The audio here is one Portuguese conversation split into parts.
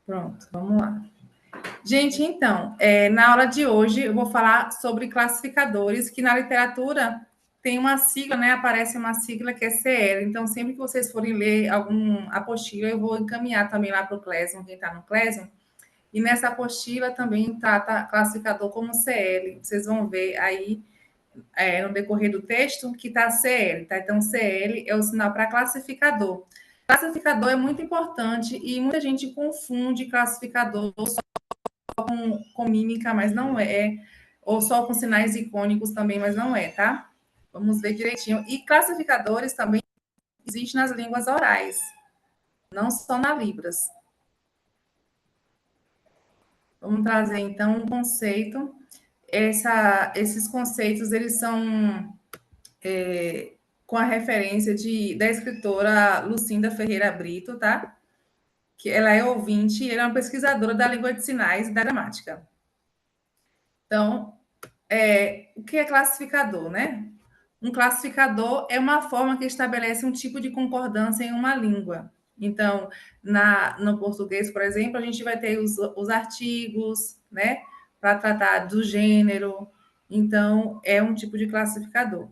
Pronto, vamos lá. Gente, então, na aula de hoje eu vou falar sobre classificadores, que na literatura tem uma sigla, né? Aparece uma sigla que é CL. Então, sempre que vocês forem ler algum apostila, eu vou encaminhar também lá para o Clésio, quem está no Clésio. E nessa apostila também trata classificador como CL. Vocês vão ver aí no decorrer do texto que está CL, tá? Então, CL é o sinal para classificador. Classificador é muito importante e muita gente confunde classificador com mímica, mas não é. Ou só com sinais icônicos também, mas não é, tá? Vamos ver direitinho. E classificadores também existem nas línguas orais, não só na Libras. Vamos trazer, então, um conceito. Esses conceitos, eles são com a referência da escritora Lucinda Ferreira Brito, tá? Que ela é ouvinte e ela é uma pesquisadora da língua de sinais e da gramática. Então, o que é classificador, né? Um classificador é uma forma que estabelece um tipo de concordância em uma língua. Então, no português, por exemplo, a gente vai ter os artigos, né? Para tratar do gênero. Então, é um tipo de classificador.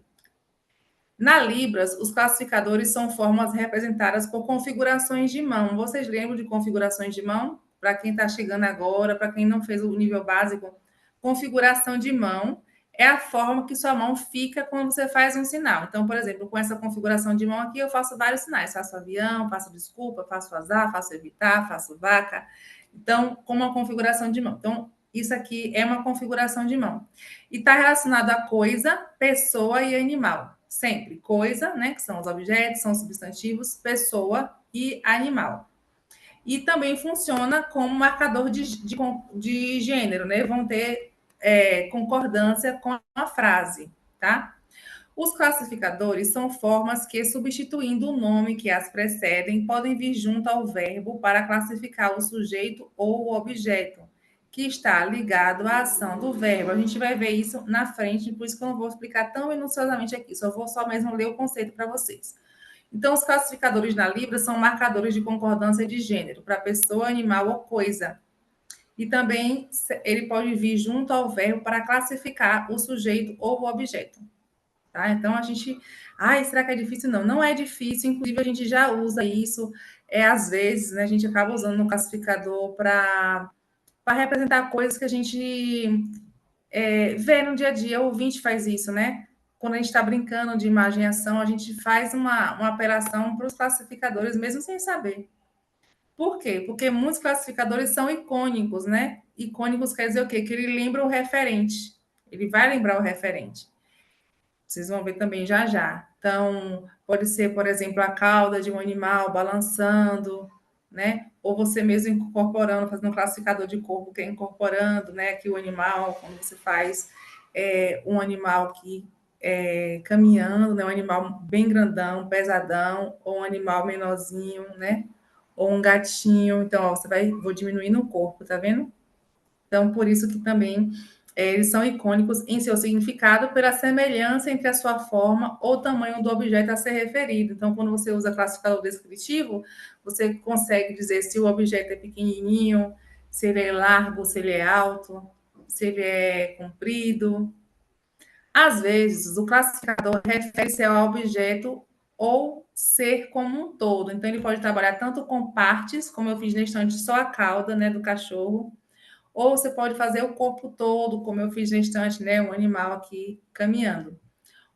Na Libras, os classificadores são formas representadas por configurações de mão. Vocês lembram de configurações de mão? Para quem está chegando agora, para quem não fez o nível básico, configuração de mão é a forma que sua mão fica quando você faz um sinal. Então, por exemplo, com essa configuração de mão aqui, eu faço vários sinais. Faço avião, faço desculpa, faço azar, faço evitar, faço vaca. Então, como uma configuração de mão. Então, isso aqui é uma configuração de mão. E está relacionado a coisa, pessoa e animal. Sempre coisa, né? Que são os objetos, são os substantivos, pessoa e animal. E também funciona como marcador de gênero, né? Vão ter concordância com a frase, tá? Os classificadores são formas que, substituindo o nome que as precedem, podem vir junto ao verbo para classificar o sujeito ou o objeto, que está ligado à ação do verbo. A gente vai ver isso na frente, por isso que eu não vou explicar tão minuciosamente aqui, só mesmo ler o conceito para vocês. Então, os classificadores na Libra são marcadores de concordância de gênero para pessoa, animal ou coisa. E também ele pode vir junto ao verbo para classificar o sujeito ou o objeto. Tá? Então, a gente... Ai, será que é difícil? Não, não é difícil. Inclusive, a gente já usa isso. Às vezes, né, a gente acaba usando no classificador para representar coisas que a gente vê no dia a dia. O ouvinte faz isso, né? Quando a gente está brincando de imagem e ação, a gente faz uma apelação para os classificadores, mesmo sem saber. Por quê? Porque muitos classificadores são icônicos, né? Icônicos quer dizer o quê? Que ele lembra o referente. Ele vai lembrar o referente. Vocês vão ver também já já. Então, pode ser, por exemplo, a cauda de um animal balançando, né? Ou você mesmo incorporando, fazendo um classificador de corpo, que é incorporando, né? Que o animal, quando você faz um animal aqui caminhando, né? Um animal bem grandão, pesadão, ou um animal menorzinho, né? Ou um gatinho. Então, ó, vou diminuindo o corpo, tá vendo? Então, por isso que também eles são icônicos em seu significado pela semelhança entre a sua forma ou tamanho do objeto a ser referido. Então, quando você usa classificador descritivo, você consegue dizer se o objeto é pequenininho, se ele é largo, se ele é alto, se ele é comprido. Às vezes, o classificador refere-se ao objeto ou ser como um todo. Então, ele pode trabalhar tanto com partes, como eu fiz na estante só a cauda, né, do cachorro, ou você pode fazer o corpo todo, como eu fiz na estante, né? Um animal aqui caminhando.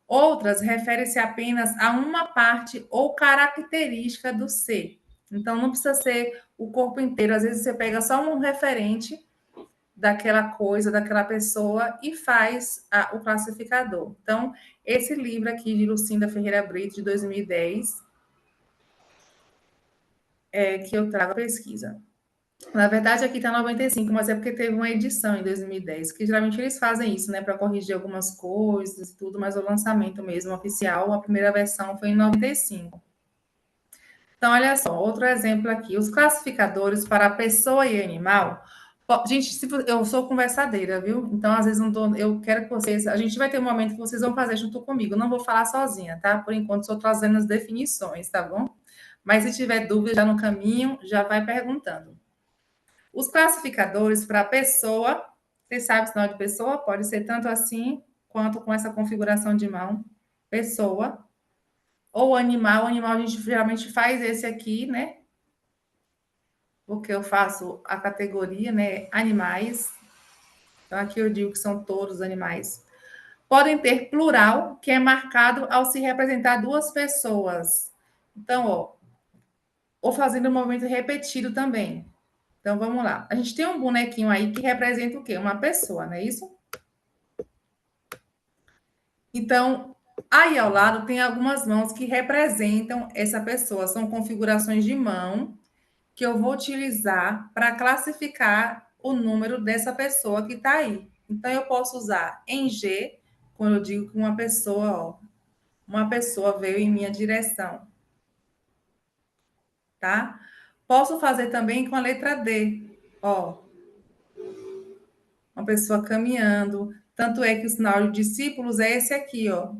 Outras referem-se apenas a uma parte ou característica do ser. Então, não precisa ser o corpo inteiro. Às vezes, você pega só um referente daquela coisa, daquela pessoa e faz o classificador. Então, esse livro aqui de Lucinda Ferreira Brito, de 2010, que eu trago a pesquisa. Na verdade, aqui está 95, mas é porque teve uma edição em 2010, que geralmente eles fazem isso, né, para corrigir algumas coisas e tudo, mas o lançamento mesmo oficial, a primeira versão foi em 95. Então, olha só, outro exemplo aqui, os classificadores para pessoa e animal. Gente, eu sou conversadeira, viu? Então, às vezes, eu quero que vocês... A gente vai ter um momento que vocês vão fazer junto comigo, não vou falar sozinha, tá? Por enquanto, estou trazendo as definições, tá bom? Mas se tiver dúvida já no caminho, já vai perguntando. Os classificadores para pessoa, você sabe o sinal de pessoa? Pode ser tanto assim, quanto com essa configuração de mão. Pessoa. Ou animal. Animal a gente geralmente faz esse aqui, né? Porque eu faço a categoria, né? Animais. Então, aqui eu digo que são todos animais. Podem ter plural, que é marcado ao se representar duas pessoas. Então, ó, ou fazendo um movimento repetido também. Então, vamos lá. A gente tem um bonequinho aí que representa o quê? Uma pessoa, não é isso? Então, aí ao lado tem algumas mãos que representam essa pessoa. São configurações de mão que eu vou utilizar para classificar o número dessa pessoa que está aí. Então, eu posso usar em G, quando eu digo que uma pessoa veio em minha direção, tá? Posso fazer também com a letra D, ó, uma pessoa caminhando. Tanto é que o sinal de discípulos é esse aqui, ó,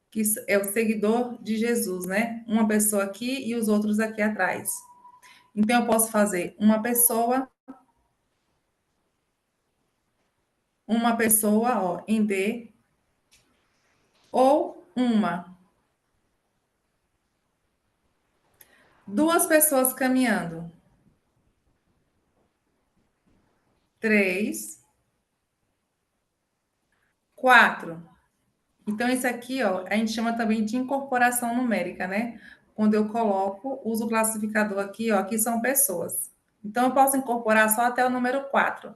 que é o seguidor de Jesus, né? Uma pessoa aqui e os outros aqui atrás. Então, eu posso fazer uma pessoa, ó, em D, ou uma. Duas pessoas caminhando. Três, quatro. Então, isso aqui, ó, a gente chama também de incorporação numérica, né? Quando eu coloco, uso o classificador aqui, ó, aqui são pessoas. Então, eu posso incorporar só até o número 4.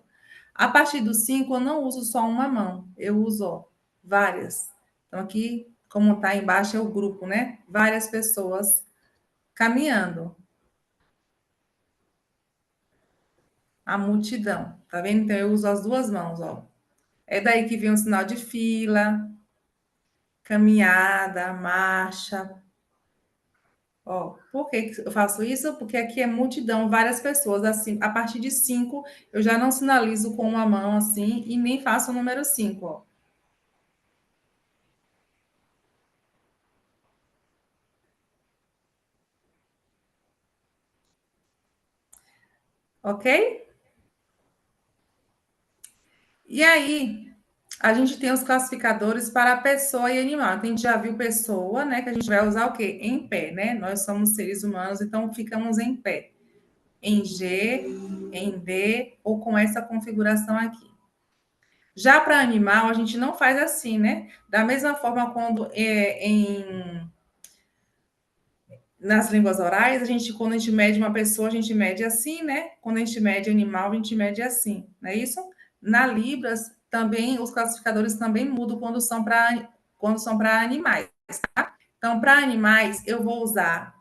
A partir do 5, eu não uso só uma mão, eu uso, ó, várias. Então, aqui, como está embaixo, é o grupo, né? Várias pessoas caminhando. A multidão, tá vendo? Então, eu uso as duas mãos, ó. É daí que vem o sinal de fila, caminhada, marcha. Ó, por que que eu faço isso? Porque aqui é multidão, várias pessoas. Assim, a partir de 5, eu já não sinalizo com uma mão assim e nem faço o número 5, ó. Ok? E aí, a gente tem os classificadores para pessoa e animal. Então, a gente já viu pessoa, né? Que a gente vai usar o quê? Em pé, né? Nós somos seres humanos, então ficamos em pé. Em G, em D ou com essa configuração aqui. Já para animal, a gente não faz assim, né? Da mesma forma, quando nas línguas orais, quando a gente mede uma pessoa, a gente mede assim, né? Quando a gente mede animal, a gente mede assim, não é isso? Na Libras, também, os classificadores também mudam quando são para animais, tá? Então, para animais, eu vou usar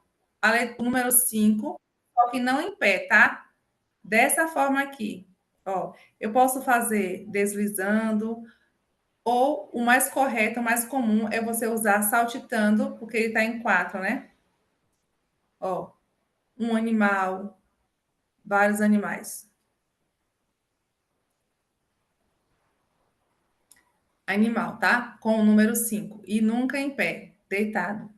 o número 5, só que não em pé, tá? Dessa forma aqui, ó. Eu posso fazer deslizando, ou o mais correto, o mais comum é você usar saltitando, porque ele está em 4, né? Ó, um animal, vários animais. Animal, tá? Com o número 5. E nunca em pé, deitado.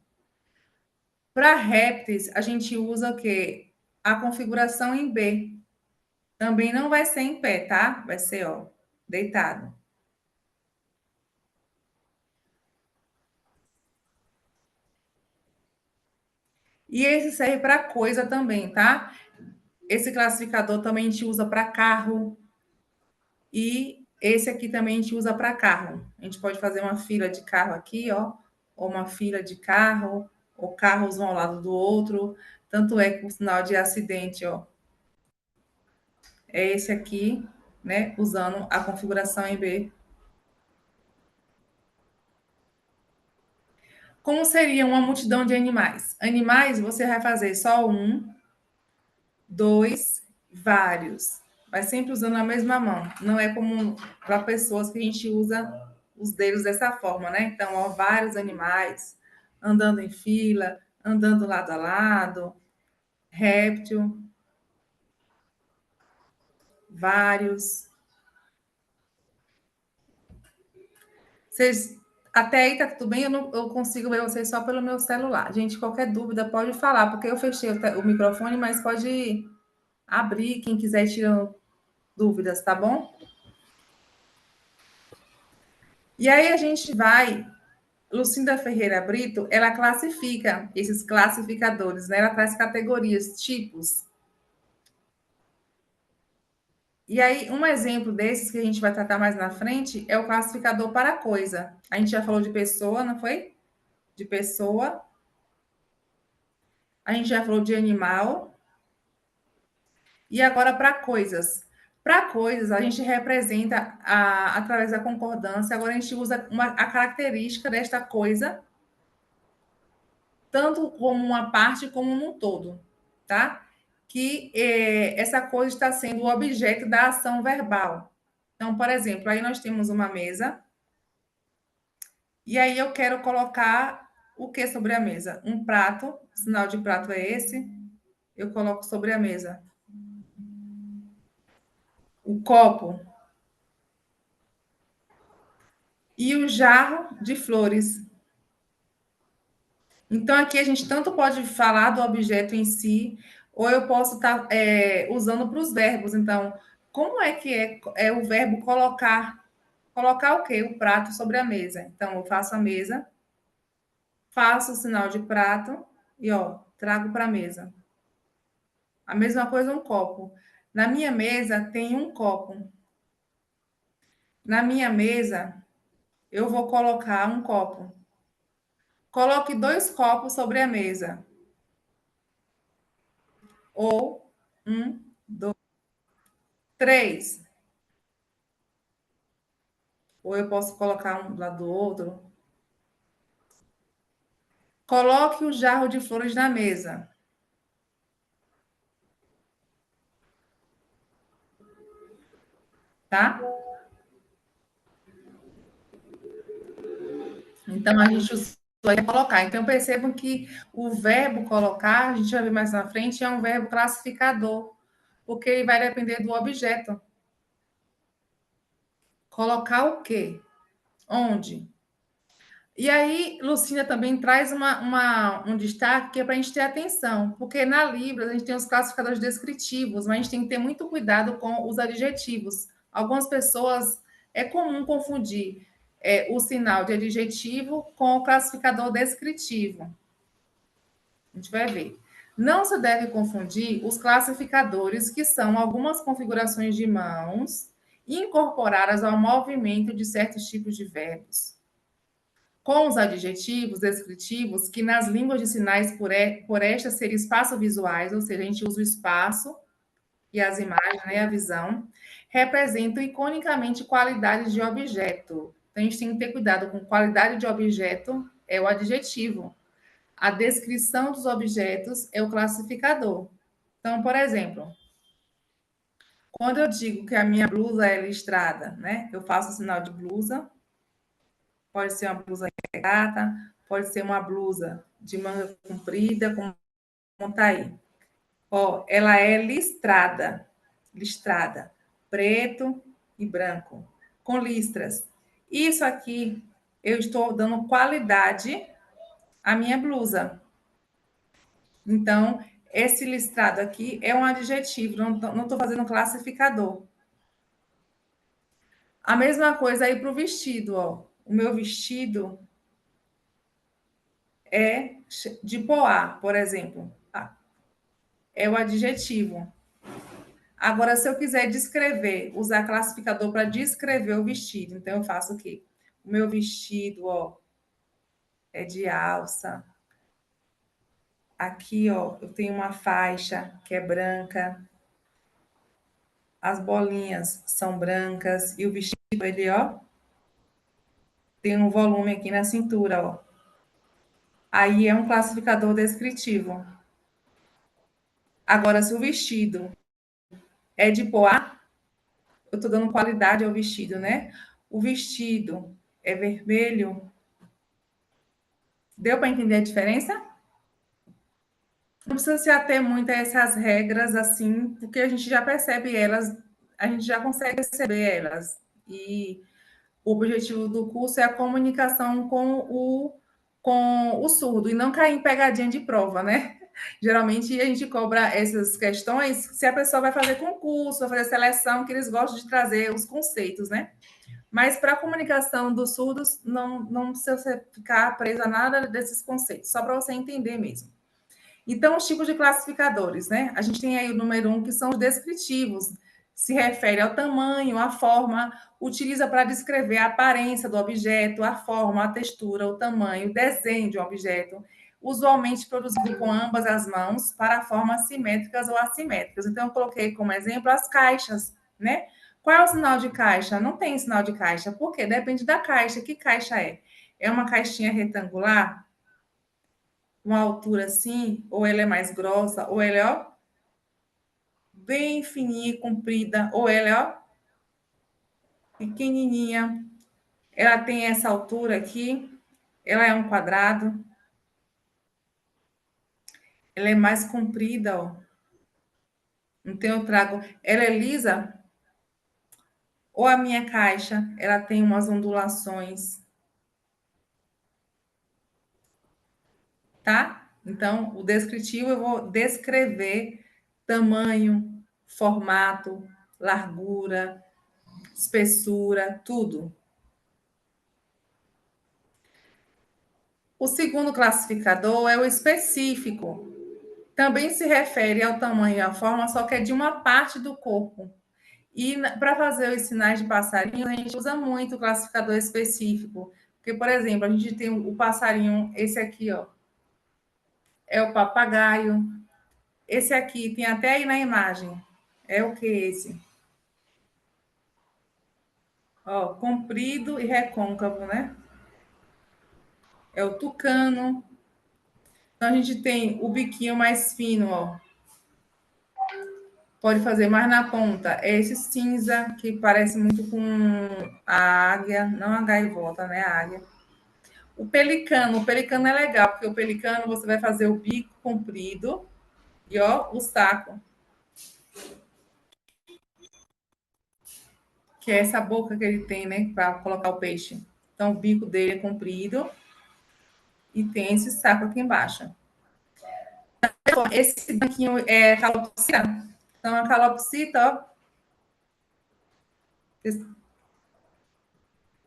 Para répteis, a gente usa o quê? A configuração em B. Também não vai ser em pé, tá? Vai ser, ó, deitado. E esse serve para coisa também, tá? Esse classificador também a gente usa para carro. E esse aqui também a gente usa para carro. A gente pode fazer uma fila de carro aqui, ó, ou uma fila de carro, ou carros um ao lado do outro. Tanto é que o sinal de acidente, ó, é esse aqui, né? Usando a configuração em B. Como seria uma multidão de animais? Animais, você vai fazer só um, dois, vários. Vai sempre usando a mesma mão. Não é como para pessoas que a gente usa os dedos dessa forma, né? Então, ó, vários animais andando em fila, andando lado a lado, réptil, vários. Vocês, até aí tá tudo bem? Eu consigo ver vocês só pelo meu celular. Gente, qualquer dúvida pode falar, porque eu fechei o microfone, mas pode abrir, quem quiser tirar dúvidas, tá bom? E aí a gente vai, Lucinda Ferreira Brito, ela classifica esses classificadores, né? Ela traz categorias, tipos. E aí, um exemplo desses que a gente vai tratar mais na frente é o classificador para coisa. A gente já falou de pessoa, não foi? De pessoa. A gente já falou de animal. E agora para coisas. Para coisas, a gente representa através da concordância. Agora a gente usa a característica desta coisa, tanto como uma parte como num todo, tá? Que essa coisa está sendo o objeto da ação verbal. Então, por exemplo, aí nós temos uma mesa. E aí eu quero colocar o que sobre a mesa? Um prato, o sinal de prato é esse. Eu coloco sobre a mesa. O copo e o jarro de flores. Então aqui a gente tanto pode falar do objeto em si, ou eu posso estar usando para os verbos. Então, como é que é o verbo colocar? Colocar o quê? O prato sobre a mesa. Então, eu faço a mesa, faço o sinal de prato e ó, trago para a mesa. A mesma coisa um copo. Na minha mesa tem um copo. Na minha mesa, eu vou colocar um copo. Coloque dois copos sobre a mesa. Ou um, dois, três. Ou eu posso colocar um do lado do outro. Coloque o jarro de flores na mesa. Tá? Então, a gente vai colocar. Então, percebam que o verbo colocar, a gente vai ver mais na frente, é um verbo classificador, porque ele vai depender do objeto. Colocar o quê? Onde? E aí, Lucina também traz um destaque que é para a gente ter atenção, porque na Libras a gente tem os classificadores descritivos, mas a gente tem que ter muito cuidado com os adjetivos. Algumas pessoas é comum confundir o sinal de adjetivo com o classificador descritivo. A gente vai ver. Não se deve confundir os classificadores, que são algumas configurações de mãos incorporadas ao movimento de certos tipos de verbos, com os adjetivos descritivos, que nas línguas de sinais por estas serem espaço visuais, ou seja, a gente usa o espaço e as imagens, né, a visão, representam iconicamente qualidades de objeto. Então, a gente tem que ter cuidado com qualidade de objeto, é o adjetivo. A descrição dos objetos é o classificador. Então, por exemplo, quando eu digo que a minha blusa é listrada, né? Eu faço o sinal de blusa, pode ser uma blusa regata, pode ser uma blusa de manga comprida, como tá aí. Ó, ela é listrada, preto e branco, com listras. Isso aqui, eu estou dando qualidade à minha blusa. Então, esse listrado aqui é um adjetivo, não estou fazendo um classificador. A mesma coisa aí para o vestido, ó. O meu vestido é de poá, por exemplo. Tá? É o adjetivo. Agora, se eu quiser descrever, usar classificador para descrever o vestido, então eu faço o quê? O meu vestido, ó, é de alça. Aqui, ó, eu tenho uma faixa que é branca. As bolinhas são brancas e o vestido, ele, ó, tem um volume aqui na cintura, ó. Aí é um classificador descritivo. Agora, se o vestido é de poá, eu estou dando qualidade ao vestido, né? O vestido é vermelho. Deu para entender a diferença? Não precisa se ater muito a essas regras assim, porque a gente já percebe elas, a gente já consegue perceber elas. E o objetivo do curso é a comunicação com o surdo e não cair em pegadinha de prova, né? Geralmente a gente cobra essas questões se a pessoa vai fazer concurso, vai fazer seleção, que eles gostam de trazer os conceitos, né? Mas para a comunicação dos surdos, não precisa você ficar preso a nada desses conceitos, só para você entender mesmo. Então, os tipos de classificadores, né? A gente tem aí o número 1, que são os descritivos, se refere ao tamanho, à forma, utiliza para descrever a aparência do objeto, a forma, a textura, o tamanho, o desenho de um objeto, usualmente produzido com ambas as mãos para formas simétricas ou assimétricas. Então, eu coloquei como exemplo as caixas, né? Qual é o sinal de caixa? Não tem sinal de caixa. Por quê? Depende da caixa. Que caixa é? É uma caixinha retangular? Uma altura assim, ou ela é mais grossa, ou ela é ó, bem fininha e comprida, ou ela é ó, pequenininha. Ela tem essa altura aqui, ela é um quadrado, ela é mais comprida, ó. Então eu trago, ela é lisa, ou a minha caixa, ela tem umas ondulações, tá? Então, o descritivo eu vou descrever tamanho, formato, largura, espessura, tudo. O segundo classificador é o específico. Também se refere ao tamanho e à forma, só que é de uma parte do corpo. E para fazer os sinais de passarinho, a gente usa muito o classificador específico. Porque, por exemplo, a gente tem o passarinho, esse aqui, ó, é o papagaio. Esse aqui, tem até aí na imagem. É o que esse? Ó, comprido e recôncavo, né? É o tucano. Então, a gente tem o biquinho mais fino, ó. Pode fazer mais na ponta. É esse cinza que parece muito com a águia, não a gaivota, né? A águia. O pelicano é legal, porque o pelicano você vai fazer o bico comprido e ó, o saco, que é essa boca que ele tem, né, para colocar o peixe. Então o bico dele é comprido e tem esse saco aqui embaixo. Esse banquinho é calopsita. Então a calopsita, ó,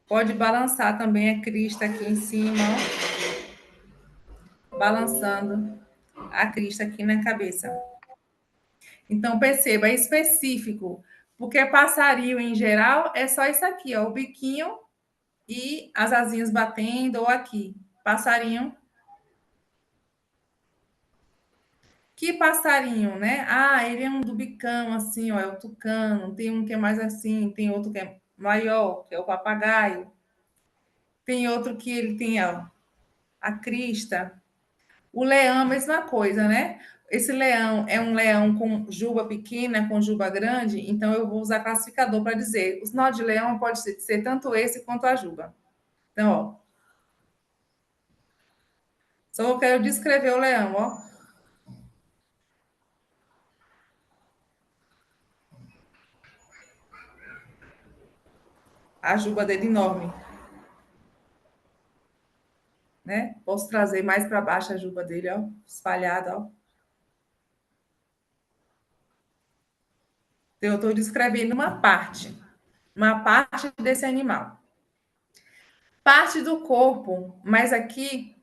pode balançar também a crista aqui em cima, ó, balançando a crista aqui na cabeça. Então, perceba, é específico, porque passarinho em geral é só isso aqui, ó, o biquinho e as asinhas batendo, ou aqui. Passarinho. Que passarinho, né? Ah, ele é um do bicão, assim, ó, é o tucano. Tem um que é mais assim, tem outro que é maior, que é o papagaio. Tem outro que ele tem, ó, a crista. O leão, a mesma coisa, né? Esse leão é um leão com juba pequena, com juba grande, então eu vou usar classificador para dizer. Os nó de leão pode ser tanto esse quanto a juba. Então, ó, só eu quero descrever o leão, ó. A juba dele enorme, né? Posso trazer mais para baixo a juba dele, ó, espalhada, ó. Então, eu estou descrevendo uma parte desse animal. Parte do corpo, mas aqui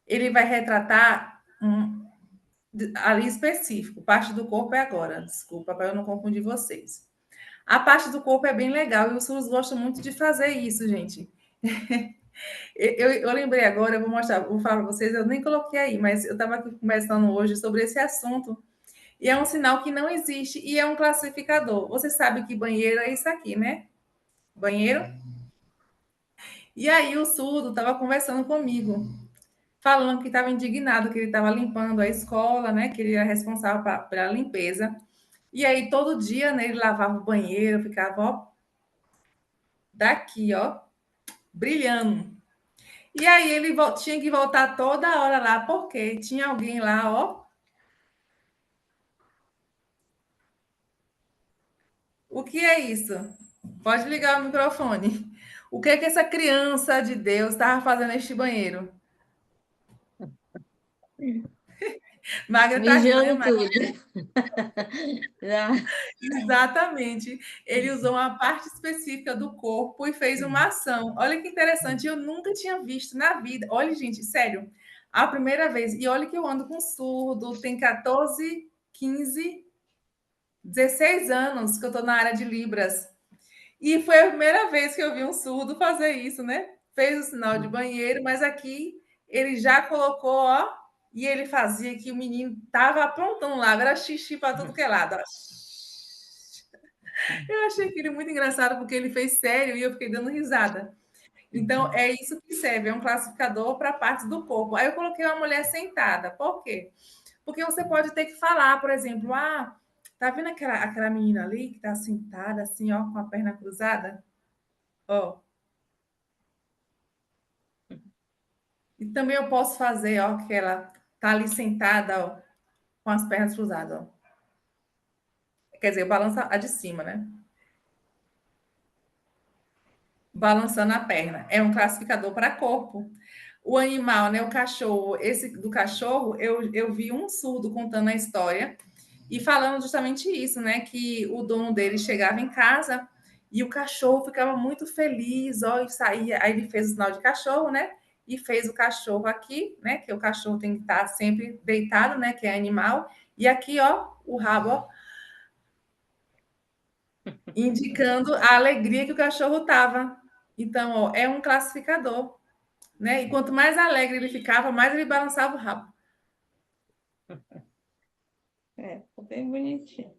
ele vai retratar ali específico. Parte do corpo é agora, desculpa, para eu não confundir vocês. A parte do corpo é bem legal e os surdos gostam muito de fazer isso, gente. Eu lembrei agora, eu vou mostrar, vou falar para vocês, eu nem coloquei aí, mas eu estava aqui conversando hoje sobre esse assunto e é um sinal que não existe e é um classificador. Você sabe que banheiro é isso aqui, né? Banheiro. E aí o surdo estava conversando comigo, falando que estava indignado, que ele estava limpando a escola, né? Que ele era responsável pela limpeza. E aí todo dia, né, ele lavava o banheiro, ficava, ó, daqui, ó, brilhando. E aí ele tinha que voltar toda hora lá, porque tinha alguém lá, ó. O que é isso? Pode ligar o microfone. O que é que essa criança de Deus estava fazendo neste banheiro? Magra tá rindo, né, Mijando Magra? tudo. Ah, Exatamente. Ele usou uma parte específica do corpo e fez uma hum, ação. Olha que interessante, eu nunca tinha visto na vida. Olha, gente, sério, a primeira vez. E olha que eu ando com surdo, tem 14, 15, 16 anos que eu estou na área de Libras. E foi a primeira vez que eu vi um surdo fazer isso, né? Fez o sinal de banheiro, mas aqui ele já colocou, ó, e ele fazia que o menino tava apontando lá, era xixi para tudo que é lado, ó. Eu achei aquele muito engraçado porque ele fez sério e eu fiquei dando risada. Então, é isso que serve, é um classificador para partes do corpo. Aí eu coloquei uma mulher sentada. Por quê? Porque você pode ter que falar, por exemplo, tá vendo aquela menina ali que está sentada assim, ó, com a perna cruzada? Ó. E também eu posso fazer, ó, que ela tá ali sentada, ó, com as pernas cruzadas, ó. Quer dizer, balança a de cima, né? Balançando a perna. É um classificador para corpo. O animal, né, o cachorro, esse do cachorro, eu vi um surdo contando a história e falando justamente isso, né, que o dono dele chegava em casa e o cachorro ficava muito feliz, ó, e saía, aí ele fez o sinal de cachorro, né, e fez o cachorro aqui, né, que o cachorro tem que estar sempre deitado, né, que é animal, e aqui, ó, o rabo, ó, indicando a alegria que o cachorro tava. Então, ó, é um classificador, né? E quanto mais alegre ele ficava, mais ele balançava o rabo. ficou bem bonitinho.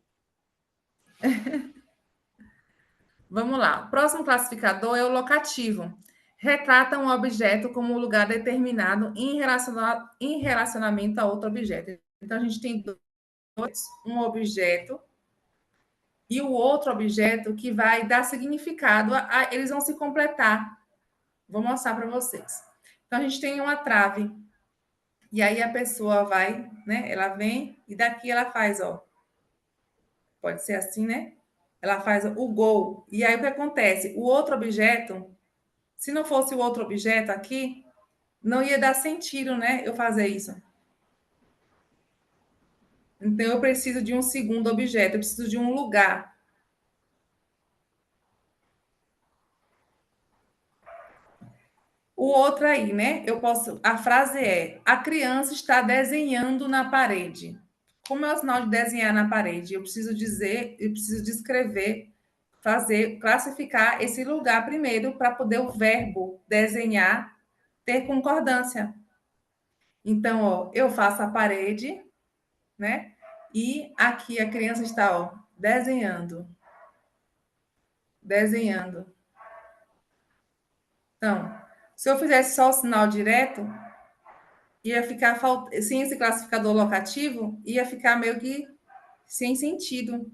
Vamos lá. O próximo classificador é o locativo. Retrata um objeto como um lugar determinado em relacionamento a outro objeto. Então, a gente tem dois, um objeto e o outro objeto que vai dar significado. Eles vão se completar. Vou mostrar para vocês. Então, a gente tem uma trave. E aí a pessoa vai, né? Ela vem e daqui ela faz, ó. Pode ser assim, né? Ela faz o gol. E aí o que acontece? O outro objeto, se não fosse o outro objeto aqui, não ia dar sentido, né? Eu fazer isso. Então eu preciso de um segundo objeto, eu preciso de um lugar. O outro aí, né? Eu posso. A frase é: a criança está desenhando na parede. Como é o sinal de desenhar na parede? Eu preciso dizer, eu preciso descrever, fazer, classificar esse lugar primeiro para poder o verbo desenhar ter concordância. Então, ó, eu faço a parede, né? E aqui a criança está, ó, desenhando, desenhando. Então, se eu fizesse só o sinal direto, ia ficar sem esse classificador locativo, ia ficar meio que sem sentido,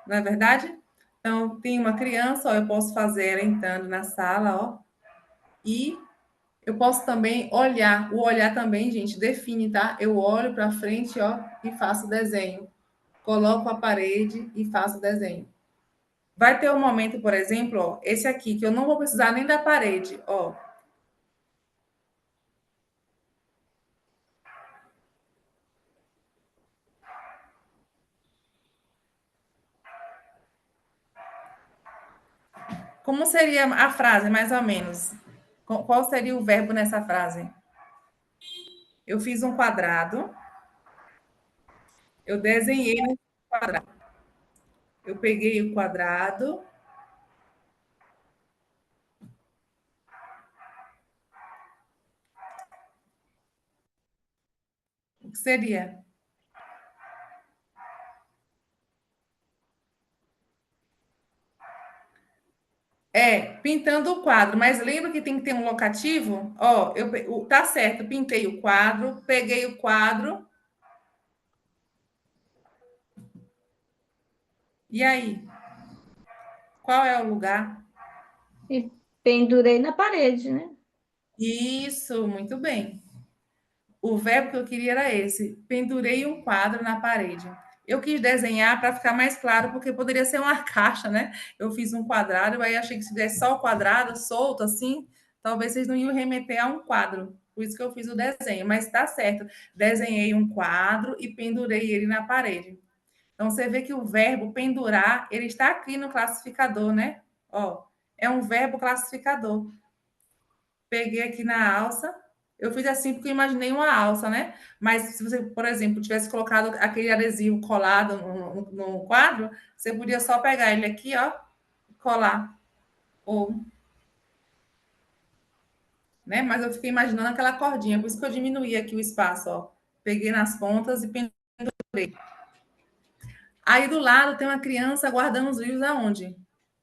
não é verdade? Então, tem uma criança, ó, eu posso fazer ela entrando na sala, ó, e eu posso também olhar. O olhar também, gente, define, tá? Eu olho para frente, ó, e faço o desenho. Coloco a parede e faço o desenho. Vai ter um momento, por exemplo, ó, esse aqui, que eu não vou precisar nem da parede, ó. Como seria a frase, mais ou menos? Qual seria o verbo nessa frase? Eu fiz um quadrado, eu desenhei um quadrado. Eu peguei o quadrado. O que seria? É, pintando o quadro, mas lembra que tem que ter um locativo? Ó, tá certo, pintei o quadro, peguei o quadro, e aí? Qual é o lugar? E pendurei na parede, né? Isso, muito bem. O verbo que eu queria era esse. Pendurei um quadro na parede. Eu quis desenhar para ficar mais claro, porque poderia ser uma caixa, né? Eu fiz um quadrado, aí achei que se tivesse só o quadrado solto assim, talvez vocês não iam remeter a um quadro. Por isso que eu fiz o desenho, mas está certo. Desenhei um quadro e pendurei ele na parede. Então, você vê que o verbo pendurar, ele está aqui no classificador, né? Ó, é um verbo classificador. Peguei aqui na alça, eu fiz assim porque eu imaginei uma alça, né? Mas se você, por exemplo, tivesse colocado aquele adesivo colado no quadro, você podia só pegar ele aqui, ó, colar. Ou, né? Mas eu fiquei imaginando aquela cordinha, por isso que eu diminuí aqui o espaço, ó. Peguei nas pontas e pendurei. Aí do lado tem uma criança guardando os livros aonde?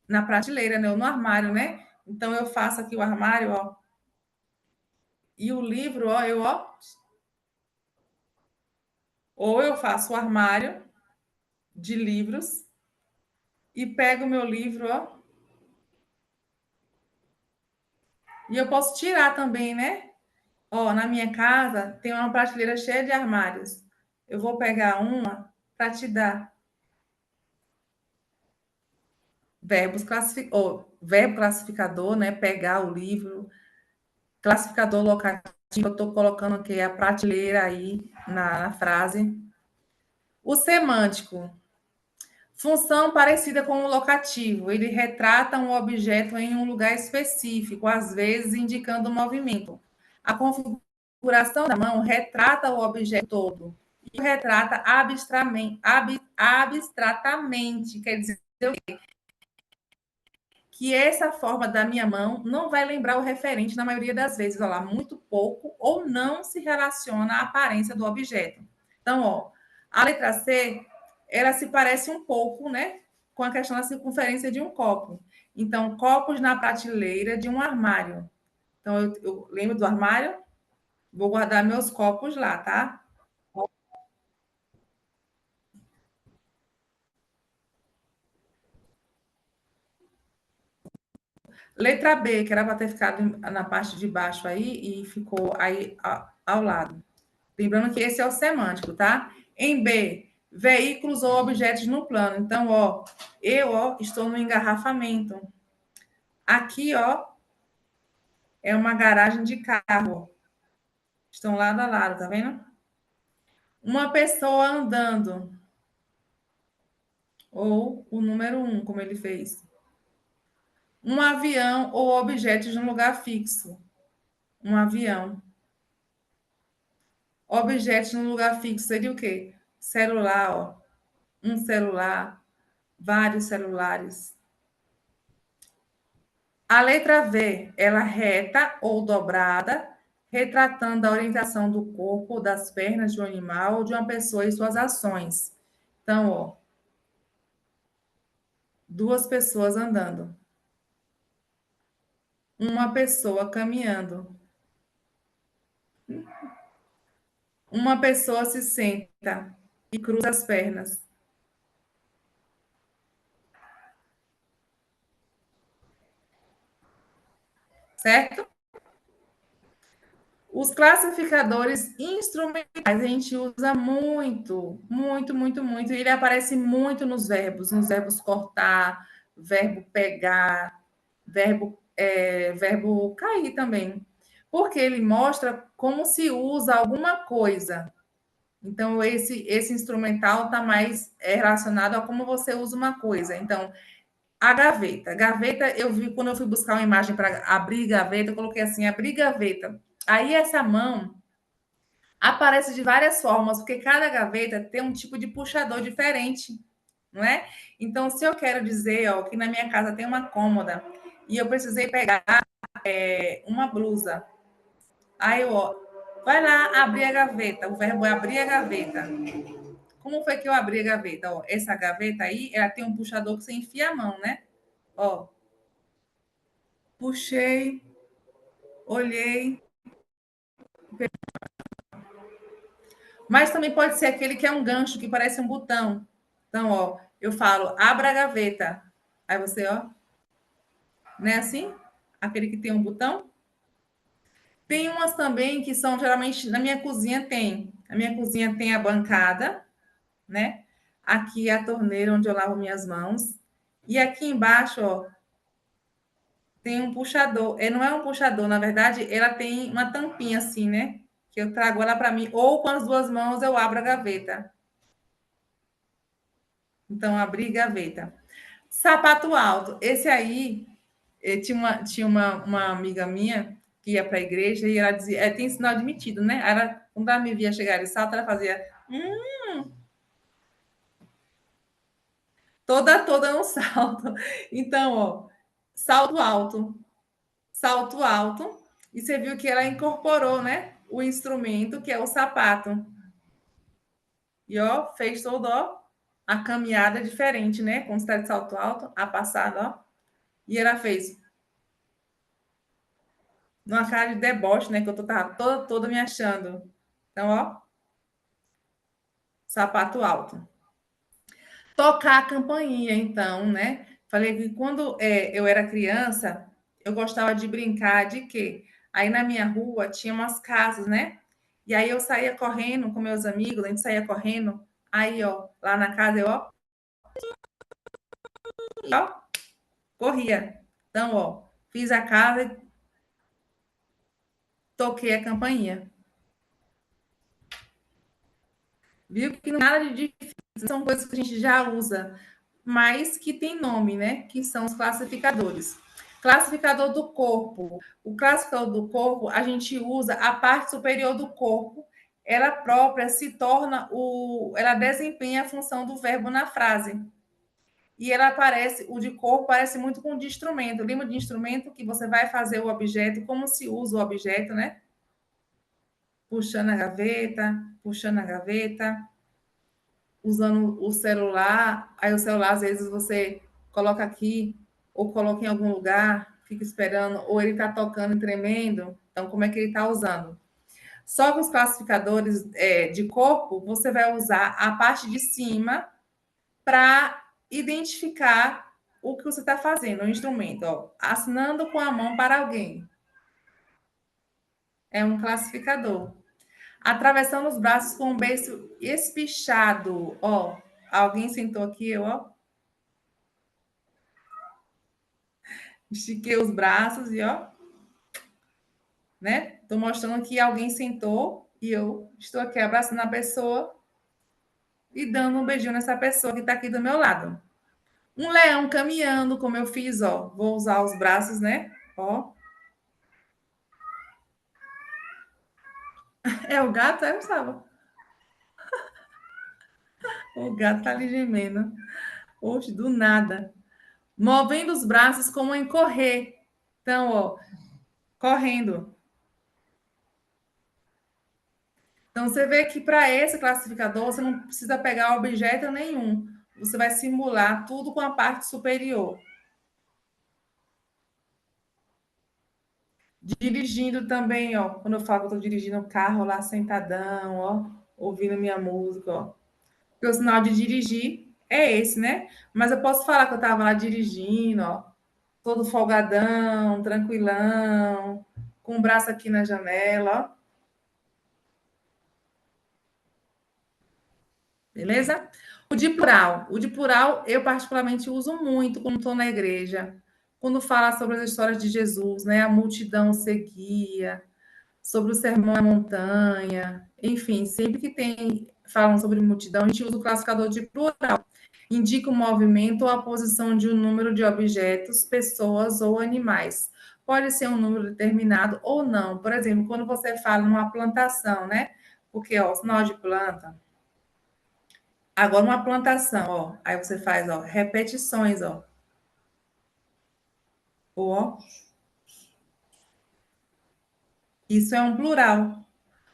Na prateleira, né? Ou no armário, né? Então eu faço aqui o armário, ó. E o livro, ó, ou eu faço o armário de livros e pego o meu livro, ó. E eu posso tirar também, né? Ó, na minha casa tem uma prateleira cheia de armários. Eu vou pegar uma para te dar verbo classificador, né? Pegar o livro, classificador locativo. Eu estou colocando aqui a prateleira aí na frase. O semântico. Função parecida com o locativo. Ele retrata um objeto em um lugar específico, às vezes indicando o movimento. A configuração da mão retrata o objeto todo. E o retrata abstratamente. Quer dizer que essa forma da minha mão não vai lembrar o referente na maioria das vezes. Olha lá, muito pouco ou não se relaciona à aparência do objeto. Então, ó, a letra C, ela se parece um pouco, né, com a questão da circunferência de um copo. Então, copos na prateleira de um armário. Então, eu lembro do armário, vou guardar meus copos lá, tá? Letra B, que era para ter ficado na parte de baixo aí e ficou aí ao lado. Lembrando que esse é o semântico, tá? Em B, veículos ou objetos no plano. Então, ó, estou no engarrafamento. Aqui, ó, é uma garagem de carro. Estão lado a lado, tá vendo? Uma pessoa andando. Ou o número 1, como ele fez. Um avião ou objetos no lugar fixo. Um avião. Objetos no lugar fixo seria o quê? Celular, ó. Um celular, vários celulares. A letra V, ela reta ou dobrada, retratando a orientação do corpo, das pernas de um animal ou de uma pessoa e suas ações. Então, ó, duas pessoas andando, uma pessoa caminhando, uma pessoa se senta e cruza as pernas, certo? Os classificadores instrumentais a gente usa muito, muito, muito, muito. E ele aparece muito nos verbos cortar, verbo pegar, verbo cair também. Porque ele mostra como se usa alguma coisa. Então, esse instrumental está mais relacionado a como você usa uma coisa. Então, a gaveta. Gaveta, eu vi quando eu fui buscar uma imagem para abrir gaveta, eu coloquei assim, abrir gaveta. Aí essa mão aparece de várias formas, porque cada gaveta tem um tipo de puxador diferente, não é? Então, se eu quero dizer, ó, que na minha casa tem uma cômoda e eu precisei pegar uma blusa, aí eu, ó, vai lá abrir a gaveta. O verbo é abrir a gaveta. Como foi que eu abri a gaveta? Ó, essa gaveta aí, ela tem um puxador que você enfia a mão, né? Ó, puxei, olhei. Mas também pode ser aquele que é um gancho, que parece um botão. Então, ó, eu falo, abra a gaveta. Aí você, ó, não é assim? Aquele que tem um botão. Tem umas também que são, geralmente, na minha cozinha tem. A minha cozinha tem a bancada, né? Aqui é a torneira onde eu lavo minhas mãos. E aqui embaixo, ó, tem um puxador. Não é um puxador, na verdade, ela tem uma tampinha assim, né? Que eu trago ela para mim. Ou com as duas mãos eu abro a gaveta. Então, abri gaveta. Sapato alto. Esse aí, tinha uma amiga minha que ia para a igreja e ela dizia, tem sinal de metido, né? Quando ela me via chegar de salto, ela fazia toda no salto. Então, ó, salto alto, salto alto. E você viu que ela incorporou, né? O instrumento, que é o sapato. E, ó, fez toda, ó, a caminhada diferente, né? Quando você está de salto alto, a passada, ó. E ela fez numa cara de deboche, né? Que eu tava toda me achando. Então, ó, sapato alto. Tocar a campainha, então, né? Falei que quando eu era criança, eu gostava de brincar de quê? Aí na minha rua tinha umas casas, né? E aí eu saía correndo com meus amigos, a gente saía correndo. Aí, ó, lá na casa eu, ó, corria. Então, ó, fiz a casa e toquei a campainha. Viu que nada de difícil, são coisas que a gente já usa, mas que tem nome, né? Que são os classificadores. Classificador do corpo. O classificador do corpo, a gente usa a parte superior do corpo, ela própria se torna ela desempenha a função do verbo na frase. E ela parece, o de corpo parece muito com o de instrumento. Lembra de instrumento que você vai fazer o objeto, como se usa o objeto, né? Puxando a gaveta, usando o celular, aí o celular às vezes você coloca aqui ou coloca em algum lugar, fica esperando, ou ele está tocando e tremendo, então como é que ele está usando? Só que os classificadores de corpo, você vai usar a parte de cima para identificar o que você está fazendo, o instrumento, ó, assinando com a mão para alguém. É um classificador. Atravessando os braços com um beijo espichado, ó. Alguém sentou aqui, eu, ó. Estiquei os braços e, ó, né? Tô mostrando que alguém sentou e eu estou aqui abraçando a pessoa e dando um beijinho nessa pessoa que está aqui do meu lado. Um leão caminhando, como eu fiz, ó. Vou usar os braços, né? Ó. É o gato? É, Gustavo? O gato tá ali gemendo. Oxe, do nada. Movendo os braços como em correr. Então, ó, correndo. Então, você vê que para esse classificador, você não precisa pegar objeto nenhum. Você vai simular tudo com a parte superior. Dirigindo também, ó. Quando eu falo que eu estou dirigindo o carro lá sentadão, ó, ouvindo minha música, ó. Porque o sinal de dirigir é esse, né? Mas eu posso falar que eu estava lá dirigindo, ó, todo folgadão, tranquilão, com o braço aqui na janela, ó. Beleza? O de plural eu particularmente uso muito quando estou na igreja, quando fala sobre as histórias de Jesus, né? A multidão seguia, sobre o sermão na montanha, enfim, sempre que tem falam sobre multidão, a gente usa o classificador de plural. Indica o movimento ou a posição de um número de objetos, pessoas ou animais. Pode ser um número determinado ou não. Por exemplo, quando você fala numa plantação, né? Porque, ó, sinal de planta. Agora, uma plantação, ó. Aí você faz, ó, repetições, ó. Ó, isso é um plural.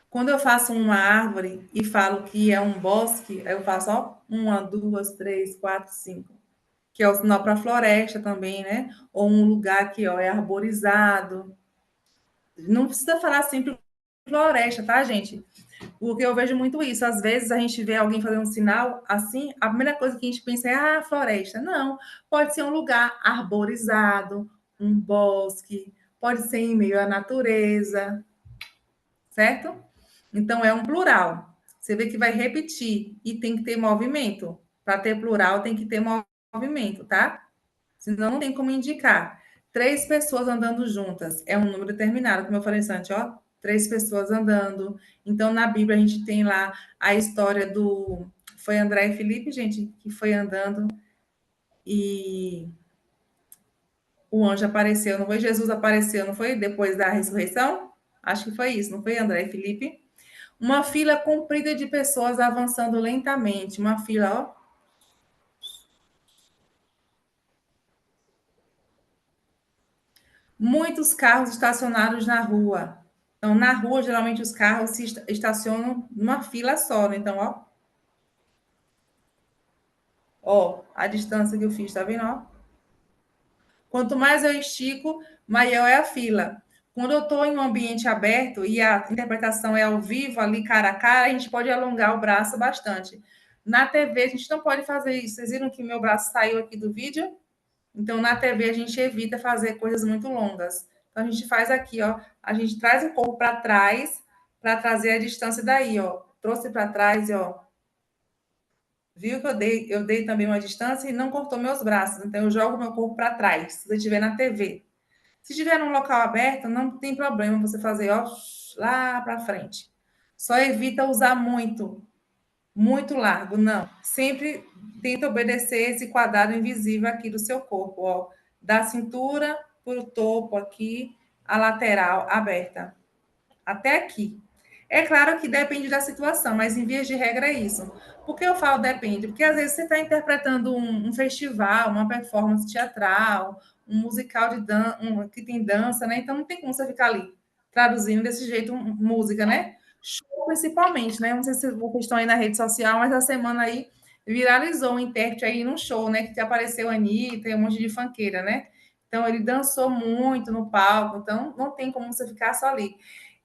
Quando eu faço uma árvore e falo que é um bosque, aí eu faço, ó, uma, duas, três, quatro, cinco. Que é o sinal para floresta também, né? Ou um lugar que, ó, é arborizado. Não precisa falar sempre floresta, tá, gente? Porque eu vejo muito isso. Às vezes a gente vê alguém fazendo um sinal assim, a primeira coisa que a gente pensa é floresta. Não, pode ser um lugar arborizado, um bosque, pode ser em meio à natureza, certo? Então é um plural. Você vê que vai repetir e tem que ter movimento. Para ter plural tem que ter movimento, tá? Senão não tem como indicar. 3 pessoas andando juntas. É um número determinado, como eu falei antes, ó. 3 pessoas andando. Então, na Bíblia, a gente tem lá a história do. Foi André e Felipe, gente, que foi andando e o anjo apareceu, não foi? Jesus apareceu, não foi? Depois da ressurreição? Acho que foi isso, não foi, André e Felipe? Uma fila comprida de pessoas avançando lentamente. Uma fila, ó. Muitos carros estacionados na rua. Então, na rua, geralmente os carros se estacionam numa fila só, né? Então, ó, a distância que eu fiz, tá vendo, ó? Quanto mais eu estico, maior é a fila. Quando eu estou em um ambiente aberto e a interpretação é ao vivo, ali cara a cara, a gente pode alongar o braço bastante. Na TV, a gente não pode fazer isso. Vocês viram que meu braço saiu aqui do vídeo? Então, na TV, a gente evita fazer coisas muito longas. Então, a gente faz aqui, ó. A gente traz o corpo para trás para trazer a distância daí, ó. Trouxe para trás, ó. Viu que eu dei também uma distância e não cortou meus braços. Então, eu jogo meu corpo para trás, se você estiver na TV. Se estiver num local aberto, não tem problema você fazer, ó, lá para frente. Só evita usar muito, muito largo, não. Sempre tenta obedecer esse quadrado invisível aqui do seu corpo, ó. Da cintura para o topo aqui, a lateral aberta. Até aqui. É claro que depende da situação, mas em vias de regra é isso. Por que eu falo depende? Porque às vezes você está interpretando um festival, uma performance teatral, um musical de que tem dança, né? Então não tem como você ficar ali traduzindo desse jeito música, né? Show principalmente, né? Não sei se vocês estão aí na rede social, mas a semana aí viralizou um intérprete aí num show, né? Que apareceu a Anitta e um monte de funkeira, né? Então ele dançou muito no palco, então não tem como você ficar só ali.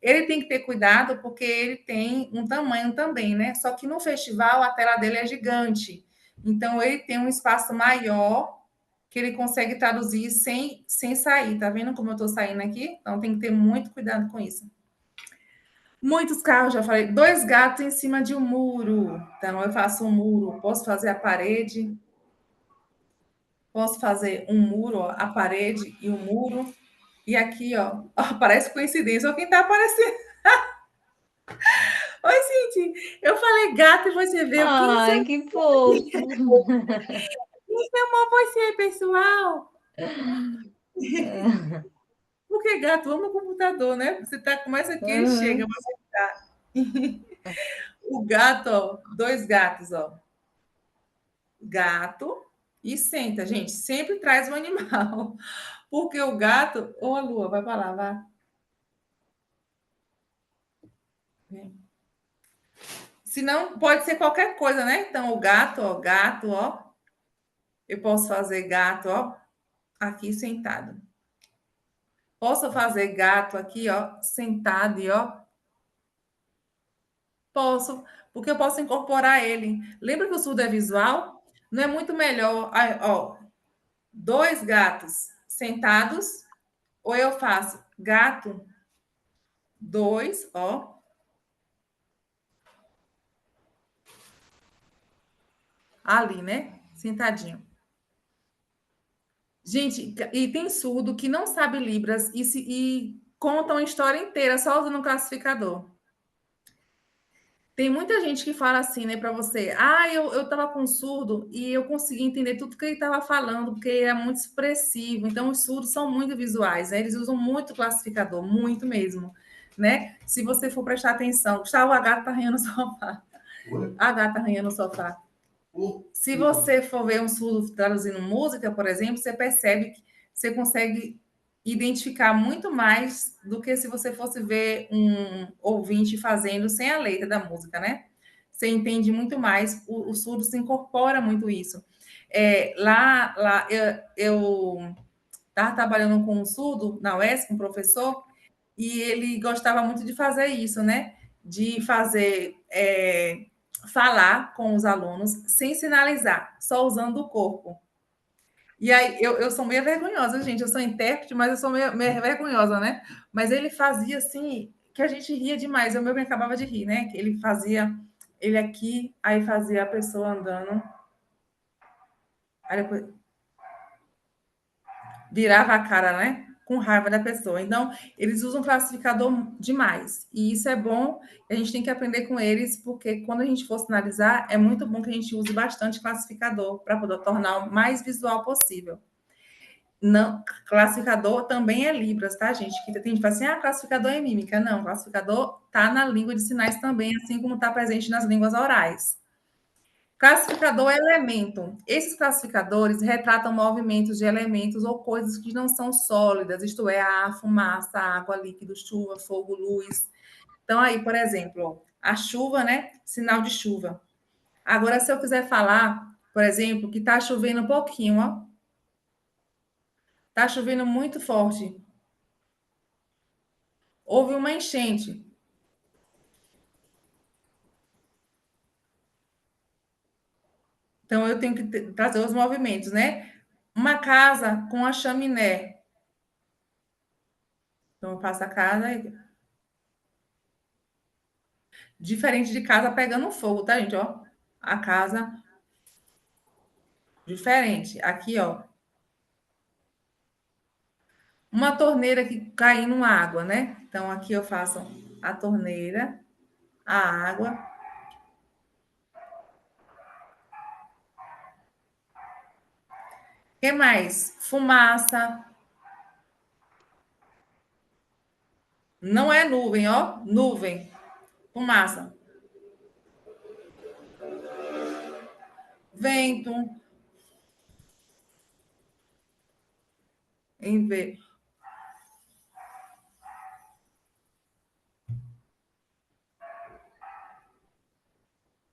Ele tem que ter cuidado porque ele tem um tamanho também, né? Só que no festival a tela dele é gigante. Então ele tem um espaço maior que ele consegue traduzir sem sair. Tá vendo como eu estou saindo aqui? Então tem que ter muito cuidado com isso. Muitos carros, já falei, 2 gatos em cima de um muro. Então eu faço um muro, posso fazer a parede, posso fazer um muro, ó, a parede e o um muro. E aqui, ó, parece coincidência, olha quem está aparecendo. Oi, Cinti. Eu falei gato e você veio. Quem Ai, que fofo. chamou você, pessoal? Porque gato ama o computador, né? Você tá com mais aqui, ele chega. Uhum. O gato, ó, 2 gatos, ó. Gato e senta, gente. Sempre traz um animal. Porque o gato. Ô, a Lua, vai para lá, vai. Se não, pode ser qualquer coisa, né? Então, o gato, ó. Eu posso fazer gato, ó, aqui sentado. Posso fazer gato aqui, ó, sentado e ó. Posso, porque eu posso incorporar ele. Lembra que o surdo é visual? Não é muito melhor, ó, 2 gatos sentados, ou eu faço gato, 2, ó, ali, né? Sentadinho. Gente, e tem surdo que não sabe Libras e conta uma história inteira só usando um classificador. Tem muita gente que fala assim, né, para você, eu tava com um surdo e eu consegui entender tudo que ele estava falando, porque ele é muito expressivo. Então, os surdos são muito visuais, né? Eles usam muito classificador, muito mesmo, né? Se você for prestar atenção, Gustavo, a gata tá arranhando o sofá. A gata arranhando o sofá. Se você for ver um surdo traduzindo música, por exemplo, você percebe que você consegue identificar muito mais do que se você fosse ver um ouvinte fazendo sem a letra da música, né? Você entende muito mais, o surdo se incorpora muito isso. Lá eu estava trabalhando com um surdo na UESC, um professor, e ele gostava muito de fazer isso, né? De fazer falar com os alunos sem sinalizar, só usando o corpo. E aí eu sou meio vergonhosa, gente. Eu sou intérprete, mas eu sou meio vergonhosa, né? Mas ele fazia assim que a gente ria demais. Eu mesmo acabava de rir, né? Que ele fazia ele aqui, aí fazia a pessoa andando. Aí depois, virava a cara, né? Com raiva da pessoa. Então, eles usam classificador demais. E isso é bom, a gente tem que aprender com eles, porque quando a gente for sinalizar, é muito bom que a gente use bastante classificador para poder tornar o mais visual possível. Não, classificador também é Libras, tá, gente? Que tem gente que fala assim, classificador é mímica. Não, classificador tá na língua de sinais também, assim como está presente nas línguas orais. Classificador é elemento. Esses classificadores retratam movimentos de elementos ou coisas que não são sólidas, isto é, ar, fumaça, água, líquido, chuva, fogo, luz. Então, aí, por exemplo, a chuva, né? Sinal de chuva. Agora, se eu quiser falar, por exemplo, que está chovendo um pouquinho, ó. Está chovendo muito forte. Houve uma enchente. Então, eu tenho que trazer os movimentos, né? Uma casa com a chaminé. Então, eu passo a casa. Diferente de casa pegando fogo, tá, gente? Ó, a casa diferente. Aqui, ó. Uma torneira que caindo água, né? Então, aqui eu faço a torneira, a água. O que mais? Fumaça. Não é nuvem, ó. Nuvem. Fumaça. Vento. Em vez.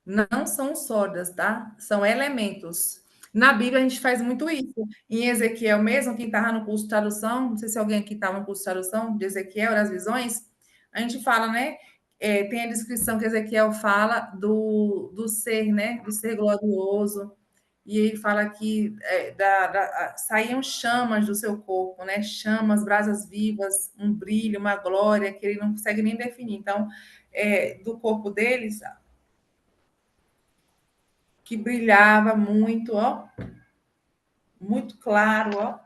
Não são sólidas, tá? São elementos. Na Bíblia a gente faz muito isso. Em Ezequiel mesmo, quem estava no curso de tradução, não sei se alguém aqui estava no curso de tradução de Ezequiel, das visões, a gente fala, né? Tem a descrição que Ezequiel fala do ser, né? Do ser glorioso. E ele fala que saíam chamas do seu corpo, né? Chamas, brasas vivas, um brilho, uma glória que ele não consegue nem definir. Então, do corpo deles, que brilhava muito, ó, muito claro, ó.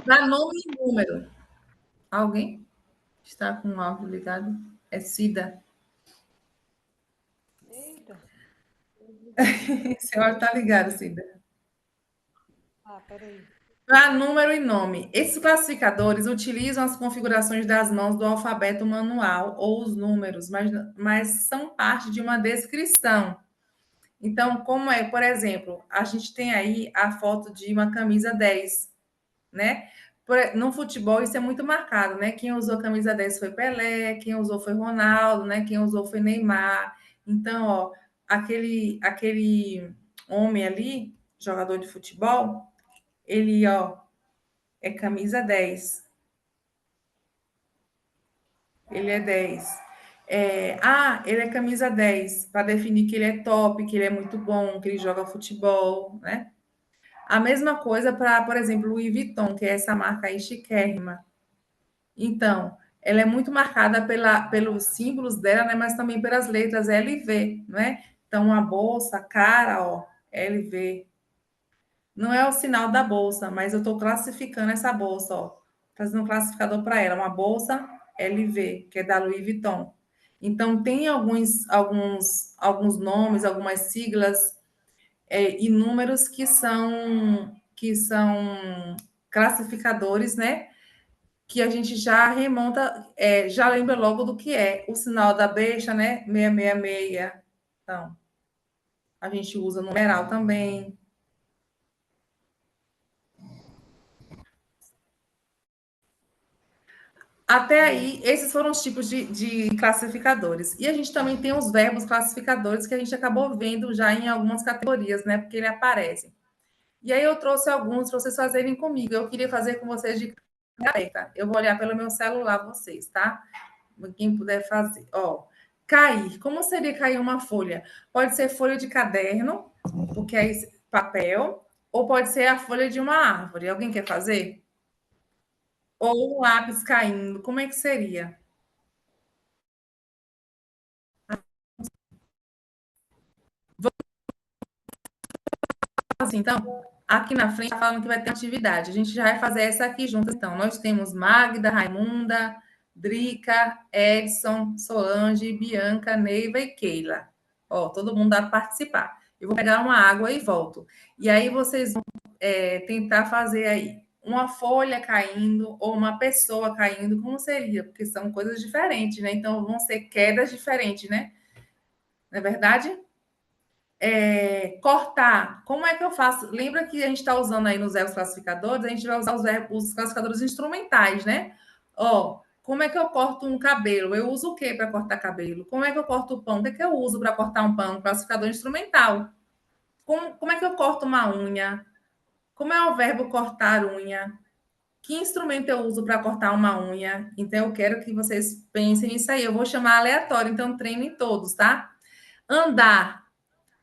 Dá nome e número. Alguém está com o áudio ligado? É Cida. Eita. Seu áudio está ligado, Cida. Peraí. Para número e nome. Esses classificadores utilizam as configurações das mãos do alfabeto manual ou os números, mas são parte de uma descrição. Então, como é, por exemplo, a gente tem aí a foto de uma camisa 10, né? No futebol isso é muito marcado, né? Quem usou a camisa 10 foi Pelé, quem usou foi Ronaldo, né? Quem usou foi Neymar. Então, ó, aquele homem ali, jogador de futebol, ele, ó, é camisa 10. Ele é 10. Ele é camisa 10, para definir que ele é top, que ele é muito bom, que ele joga futebol, né? A mesma coisa para, por exemplo, Louis Vuitton, que é essa marca aí chiquérrima. Então, ela é muito marcada pelos símbolos dela, né? Mas também pelas letras LV, não é? Então, a bolsa, cara, ó, LV. Não é o sinal da bolsa, mas eu estou classificando essa bolsa, ó. Fazendo um classificador para ela, uma bolsa LV, que é da Louis Vuitton. Então, tem alguns nomes, algumas siglas e números que são classificadores, né? Que a gente já remonta, já lembra logo do que é. O sinal da besta, né? 666. Então, a gente usa numeral também. Até aí, esses foram os tipos de classificadores. E a gente também tem os verbos classificadores que a gente acabou vendo já em algumas categorias, né? Porque ele aparece. E aí eu trouxe alguns para vocês fazerem comigo. Eu queria fazer com vocês de aberta. Eu vou olhar pelo meu celular vocês, tá? Quem puder fazer. Ó, cair. Como seria cair uma folha? Pode ser folha de caderno, porque é papel, ou pode ser a folha de uma árvore. Alguém quer fazer? Ou um lápis caindo. Como é que seria? assim, então, aqui na frente está falando que vai ter atividade. A gente já vai fazer essa aqui juntas. Então, nós temos Magda, Raimunda, Drica, Edson, Solange, Bianca, Neiva e Keila. Ó, todo mundo dá para participar. Eu vou pegar uma água e volto. E aí vocês vão tentar fazer aí uma folha caindo ou uma pessoa caindo, como seria? Porque são coisas diferentes, né? Então, vão ser quedas diferentes, né? Não é verdade? Cortar. Como é que eu faço? Lembra que a gente está usando aí nos verbos classificadores, a gente vai usar os classificadores instrumentais, né? Ó, como é que eu corto um cabelo? Eu uso o que para cortar cabelo? Como é que eu corto o pão? O que é que eu uso para cortar um pão? Classificador instrumental. Como é que eu corto uma unha? Como é o verbo cortar unha? Que instrumento eu uso para cortar uma unha? Então, eu quero que vocês pensem nisso aí. Eu vou chamar aleatório, então treinem todos, tá? Andar.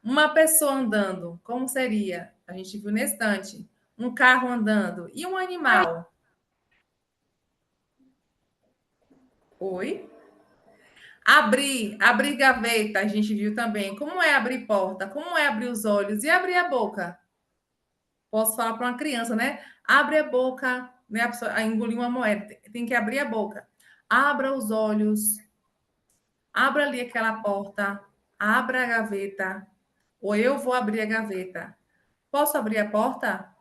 Uma pessoa andando, como seria? A gente viu na estante. Um carro andando. E um animal? Oi? Abrir gaveta, a gente viu também. Como é abrir porta? Como é abrir os olhos? E abrir a boca? Posso falar para uma criança, né? Abre a boca, né? A pessoa engoliu uma moeda, tem que abrir a boca. Abra os olhos, abra ali aquela porta, abra a gaveta, ou eu vou abrir a gaveta. Posso abrir a porta?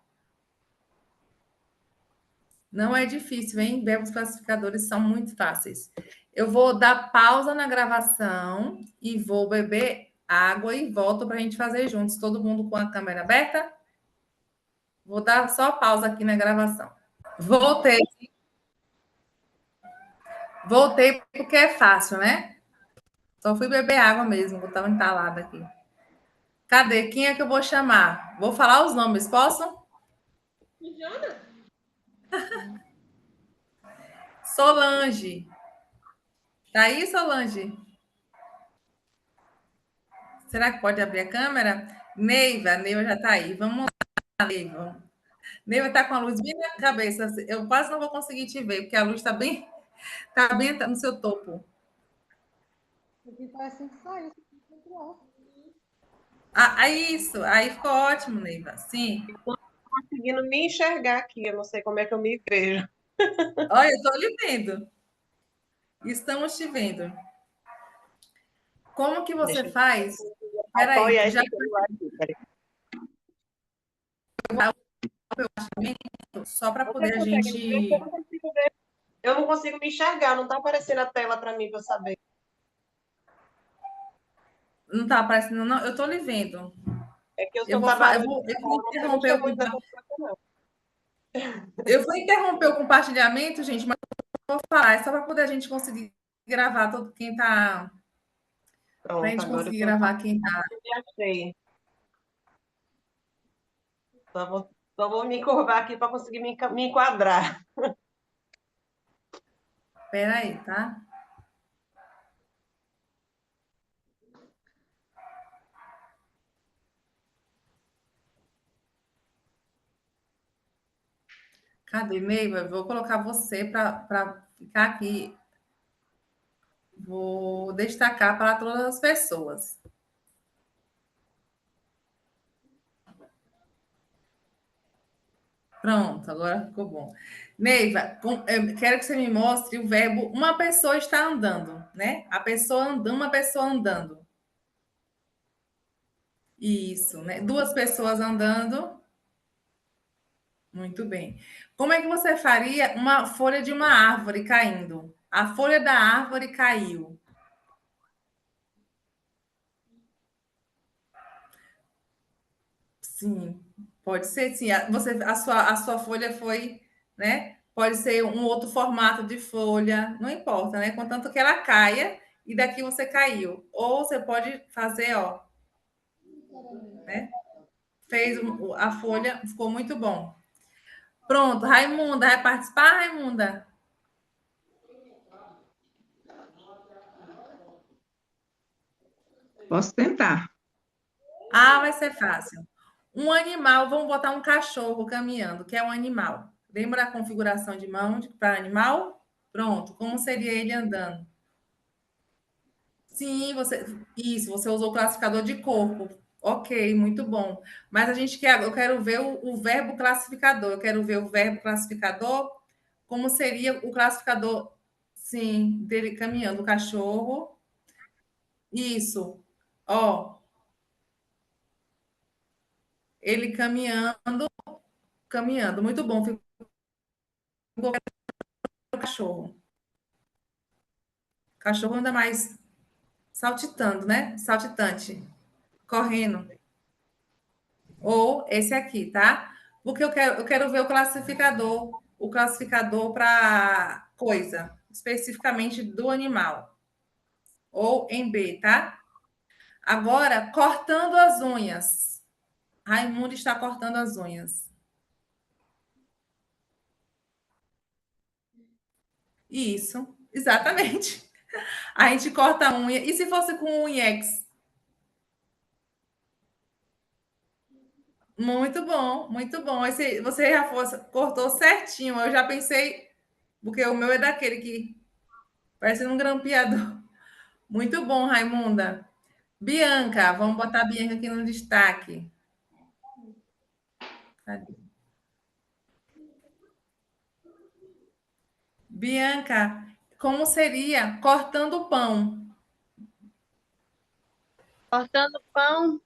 Não é difícil, hein? Verbos classificadores são muito fáceis. Eu vou dar pausa na gravação e vou beber água e volto para a gente fazer juntos. Todo mundo com a câmera aberta? Vou dar só pausa aqui na gravação. Voltei. Voltei porque é fácil, né? Só fui beber água mesmo, vou estar entalada aqui. Cadê? Quem é que eu vou chamar? Vou falar os nomes, posso? Solange. Tá aí, Solange? Será que pode abrir a câmera? Neiva já tá aí. Vamos lá, Neiva. Neiva tá com a luz bem na cabeça. Eu quase não vou conseguir te ver, porque a luz tá bem no seu topo. Aqui parece que saiu. Ah, isso. Aí ficou ótimo, Neiva. Sim. Conseguindo me enxergar aqui, eu não sei como é que eu me vejo. Olha, eu estou lhe vendo. Estamos te vendo. Como que você Deixa eu faz? Peraí, apoiar já esse celular aqui, peraí. só para Você poder a consegue me ver? gente. Eu não consigo me enxergar, não está aparecendo a tela para mim para eu saber. Não está aparecendo, não. Eu estou lhe vendo. É que eu Eu estou vou, trabalhando, eu vou eu não sei interromper mexer o muito nessa coisa, não. eu vou interromper o compartilhamento, gente, mas eu vou falar, é só para poder a gente conseguir gravar todo quem está. Para a Pronto, gente agora eu conseguir tô, gravar quem está. me achei. Só vou me curvar aqui para conseguir me enquadrar. Espera aí, tá? Cadê, Neiva? Vou colocar você para ficar aqui. Vou destacar para todas as pessoas. Pronto, agora ficou bom. Neiva, eu quero que você me mostre o verbo uma pessoa está andando, né? A pessoa andando, uma pessoa andando. Isso, né? Duas pessoas andando. Muito bem. Como é que você faria uma folha de uma árvore caindo? A folha da árvore caiu. Sim, pode ser, sim. A sua folha foi, né? Pode ser um outro formato de folha, não importa, né? Contanto que ela caia e daqui você caiu. Ou você pode fazer, ó, né? Fez a folha, ficou muito bom. Pronto, Raimunda, vai participar, Raimunda? Posso tentar. Ah, vai ser fácil. Um animal, vamos botar um cachorro caminhando, que é um animal. Lembra a configuração de mão para animal? Pronto, como seria ele andando? Sim, você usou o classificador de corpo. Ok, muito bom. Mas eu quero ver o verbo classificador. Eu quero ver o verbo classificador. Como seria o classificador? Sim, dele caminhando, o cachorro. Isso. Ó, ele caminhando, caminhando. Muito bom. Ficou o cachorro. Cachorro anda mais saltitando, né? Saltitante, correndo. Ou esse aqui, tá? Porque eu quero ver o classificador para coisa, especificamente do animal. Ou em B, tá? Agora, cortando as unhas. Raimundo está cortando as unhas. Isso, exatamente. A gente corta a unha. E se fosse com unhex? Muito bom, muito bom. Você já cortou certinho. Eu já pensei, porque o meu é daquele que parece um grampeador. Muito bom, Raimunda. Bianca, vamos botar a Bianca aqui no destaque. Bianca, como seria cortando o pão? Cortando pão.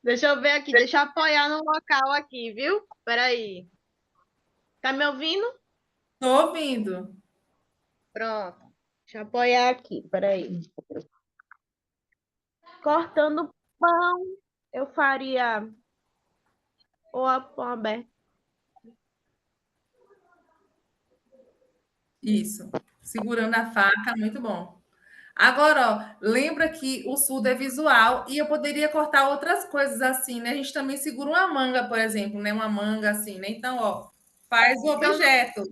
Deixa eu ver aqui, deixa eu apoiar no local aqui, viu? Peraí. Tá me ouvindo? Estou ouvindo. Pronto. Deixa eu apoiar aqui, peraí. Cortando pão, eu faria ou a pão aberto. Isso. Segurando a faca, muito bom. Agora, ó, lembra que o surdo é visual e eu poderia cortar outras coisas assim, né? A gente também segura uma manga, por exemplo, né? Uma manga assim, né? Então, ó, faz o Então, objeto.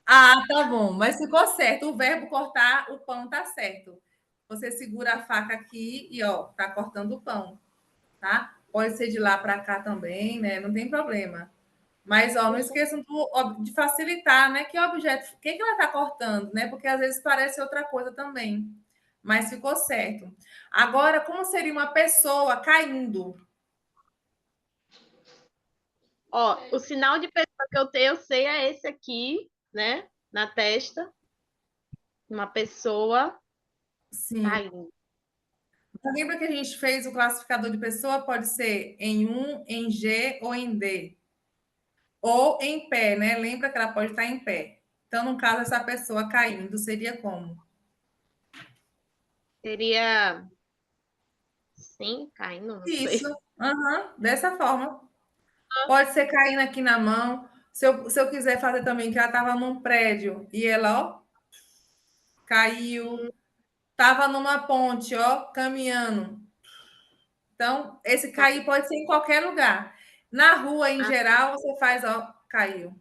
Ah, tá bom, mas ficou certo. O verbo cortar o pão tá certo. Você segura a faca aqui e, ó, tá cortando o pão, tá? Pode ser de lá para cá também, né? Não tem problema. Mas, ó, não esqueçam de facilitar, né? Que objeto, o que que ela está cortando, né? Porque às vezes parece outra coisa também. Mas ficou certo. Agora, como seria uma pessoa caindo? ó, o sinal de pessoa que eu tenho, eu sei, é esse aqui, né? Na testa. Uma pessoa Sim. caindo. Lembra que a gente fez o classificador de pessoa? Pode ser em um, em G ou em D. Ou em pé, né? Lembra que ela pode estar em pé. Então, no caso, essa pessoa caindo seria como? Seria sim, caindo, não Isso. sei. Aham, dessa forma. Pode ser caindo aqui na mão. Se eu quiser fazer também, que ela estava num prédio e ela, ó, caiu. Estava numa ponte, ó, caminhando. Então, esse cair pode ser em qualquer lugar. Na rua, em geral, você faz, ó, caiu.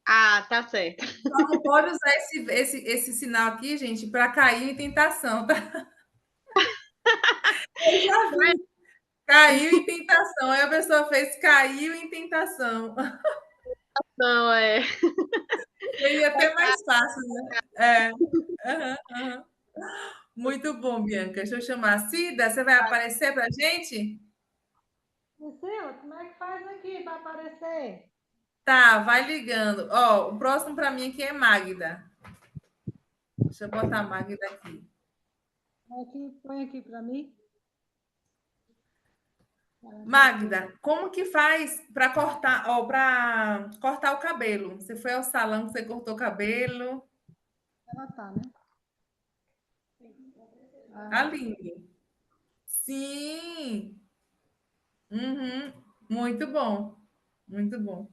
Ah, tá certo. Só não pode usar esse sinal aqui, gente, para cair em tentação, tá? Eu já vi. Caiu em tentação. Aí a pessoa fez caiu em tentação. Não, é. Seria até mais fácil, né? É. Aham, aham. Muito bom, Bianca. Deixa eu chamar a Cida. Você vai aparecer para a gente? Priscila, como é que faz aqui para aparecer? Tá, vai ligando. Ó, o próximo para mim aqui é Magda. Deixa eu botar a Magda aqui. Aqui, põe aqui para mim. Magda, como que faz para cortar, ó, para cortar o cabelo? Você foi ao salão que você cortou o cabelo? Ela tá, né? Tá Ah, lindo. Sim. Uhum. Muito bom. Muito bom.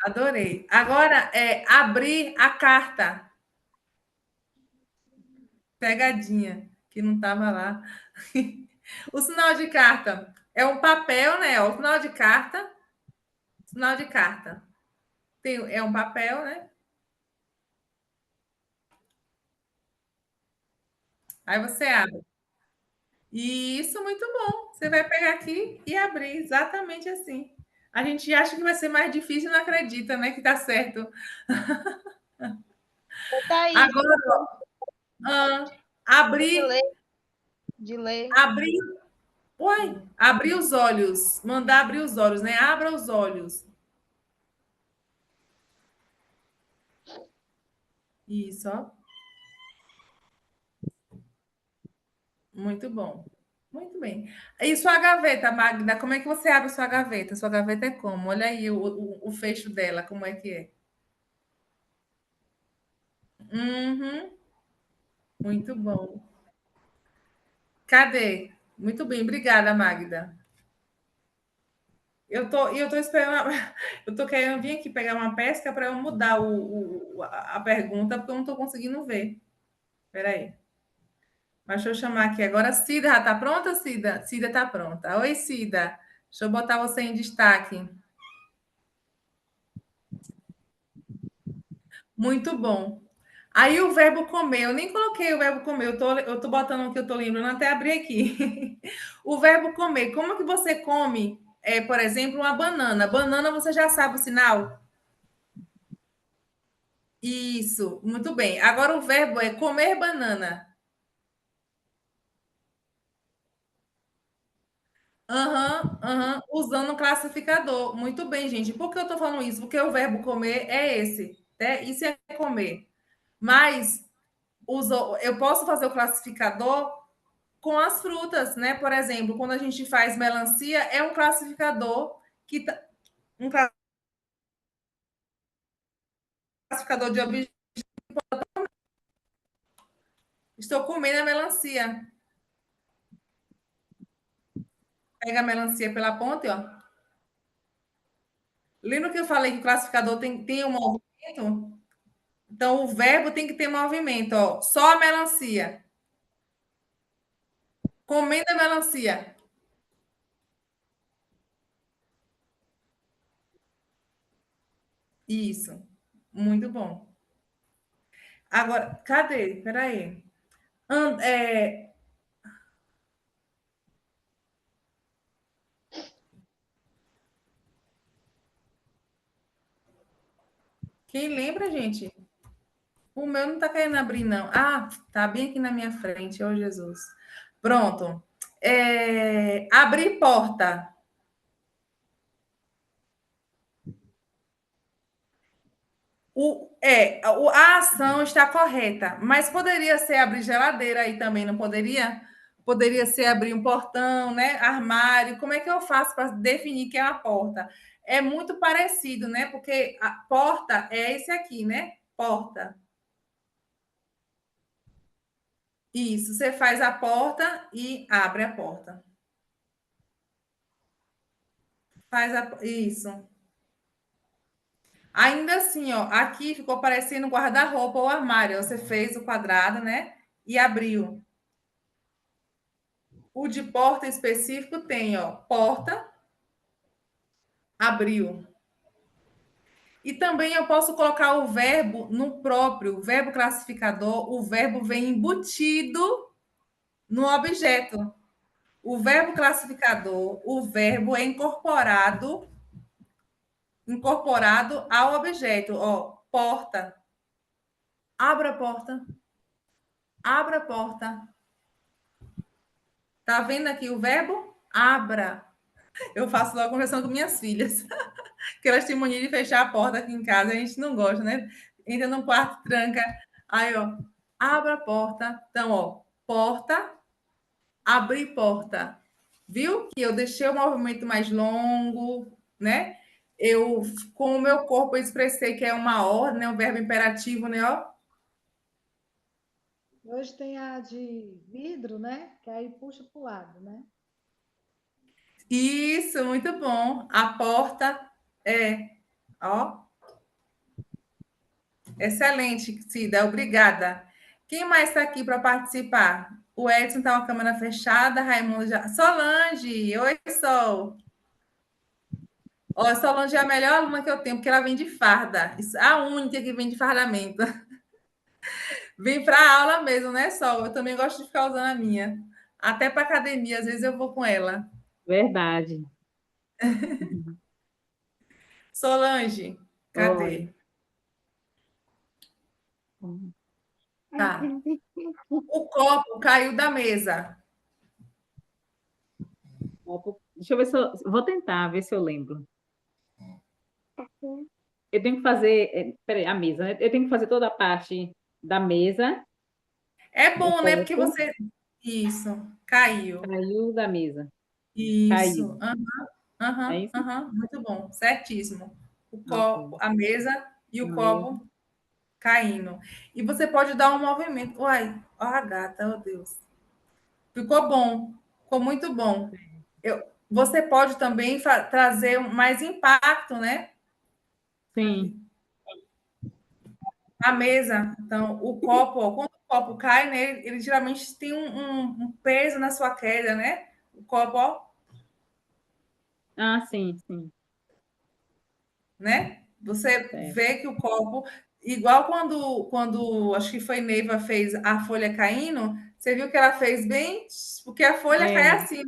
Adorei. Agora é abrir a carta. Pegadinha, que não estava lá. O sinal de carta é um papel, né? O sinal de carta. Sinal de carta. É um papel, né? Aí você abre. Isso, muito bom. Você vai pegar aqui e abrir, exatamente assim. A gente acha que vai ser mais difícil e não acredita, né? Que tá certo. Tá aí, viu? Agora, ah, Abrir, De ler. abrir, uai, abrir os olhos. Mandar abrir os olhos, né? Abra os olhos. Isso, ó. Muito bom. Muito bem. E sua gaveta, Magda, como é que você abre sua gaveta? Sua gaveta é como? Olha aí o fecho dela, como é que é? Uhum, muito bom. Cadê? Muito bem, obrigada, Magda. Eu tô esperando, eu tô querendo vir aqui pegar uma pesca para eu mudar a pergunta, porque eu não estou conseguindo ver. Espera aí. Mas deixa eu chamar aqui agora. Cida, já está pronta, Cida? Cida está pronta. Oi, Cida. Deixa eu botar você em destaque. Muito bom. Aí o verbo comer, eu nem coloquei o verbo comer, eu tô botando o que eu tô lembrando, até abrir aqui. O verbo comer, como que você come, por exemplo, uma banana? Banana, você já sabe o sinal? Isso, muito bem. Agora o verbo é comer banana. Aham, aham, usando o classificador. Muito bem, gente. Por que eu tô falando isso? Porque o verbo comer é esse, né? Isso é comer. Mas eu posso fazer o classificador com as frutas, né? Por exemplo, quando a gente faz melancia, é um classificador um classificador de objeto. Estou comendo a melancia. Pega a melancia pela ponta, ó. Lembra que eu falei que o classificador tem um movimento? Então, o verbo tem que ter movimento, ó. Só a melancia. Comendo a melancia. Isso. Muito bom. Agora, cadê? Peraí. And, é, quem lembra, gente? O meu não está querendo abrir, não. Ah, tá bem aqui na minha frente, ô Jesus. Pronto. Abrir porta. A ação está correta, mas poderia ser abrir geladeira aí também, não poderia? Poderia ser abrir um portão, né? Armário. Como é que eu faço para definir que é uma porta? É muito parecido, né? Porque a porta é esse aqui, né? Porta. Isso, você faz a porta e abre a porta. Isso. Ainda assim, ó, aqui ficou parecendo guarda-roupa ou armário. Você fez o quadrado, né? E abriu. O de porta específico tem, ó, porta, abriu. E também eu posso colocar o verbo no próprio verbo classificador. O verbo vem embutido no objeto. O verbo classificador, o verbo é incorporado ao objeto. Ó, porta. Abra a porta. Abra a porta. Tá vendo aqui o verbo? Abra. Eu faço logo conversando com minhas filhas, que elas têm mania de fechar a porta aqui em casa, a gente não gosta, né? Entra no quarto, tranca. Aí, ó, abra a porta. Então, ó, porta, abrir porta. Viu que eu deixei o movimento mais longo, né? Eu, com o meu corpo, eu expressei que é uma ordem, né? Um verbo imperativo, né? Ó. Hoje tem a de vidro, né? Que aí puxa para o lado, né? Isso, muito bom. A porta é, ó. Excelente, Cida, obrigada. Quem mais está aqui para participar? O Edson está com a câmera fechada, Raimundo já. Solange, oi, Sol. Ó, Solange é a melhor aluna que eu tenho, porque ela vem de farda. A única que vem de fardamento. Vem para a aula mesmo, né, Sol? Eu também gosto de ficar usando a minha. Até para academia, às vezes eu vou com ela. Verdade. Solange, Oi. cadê? Tá. O copo caiu da mesa. Deixa eu ver se eu vou tentar ver se eu lembro. Eu tenho que fazer, peraí, a mesa, né? Eu tenho que fazer toda a parte da mesa. É O bom, né? Porque copo você. Isso, caiu. caiu da mesa. Isso. Caiu. É Aham, isso? aham. Muito bom, certíssimo. O Ok. copo, a mesa e A o mesa. copo caindo. E você pode dar um movimento. Uai, ó a gata, oh Deus. Ficou bom, ficou muito bom. Você pode também trazer mais impacto, né? Sim. A mesa. Então, o copo, ó, quando o copo cai, né, ele geralmente tem um peso na sua queda, né? O copo, ó, Ah, sim, sim. né? Você Certo. vê que o copo, igual quando acho que foi Neiva fez a folha caindo, você viu que ela fez bem, porque a folha cai É, assim,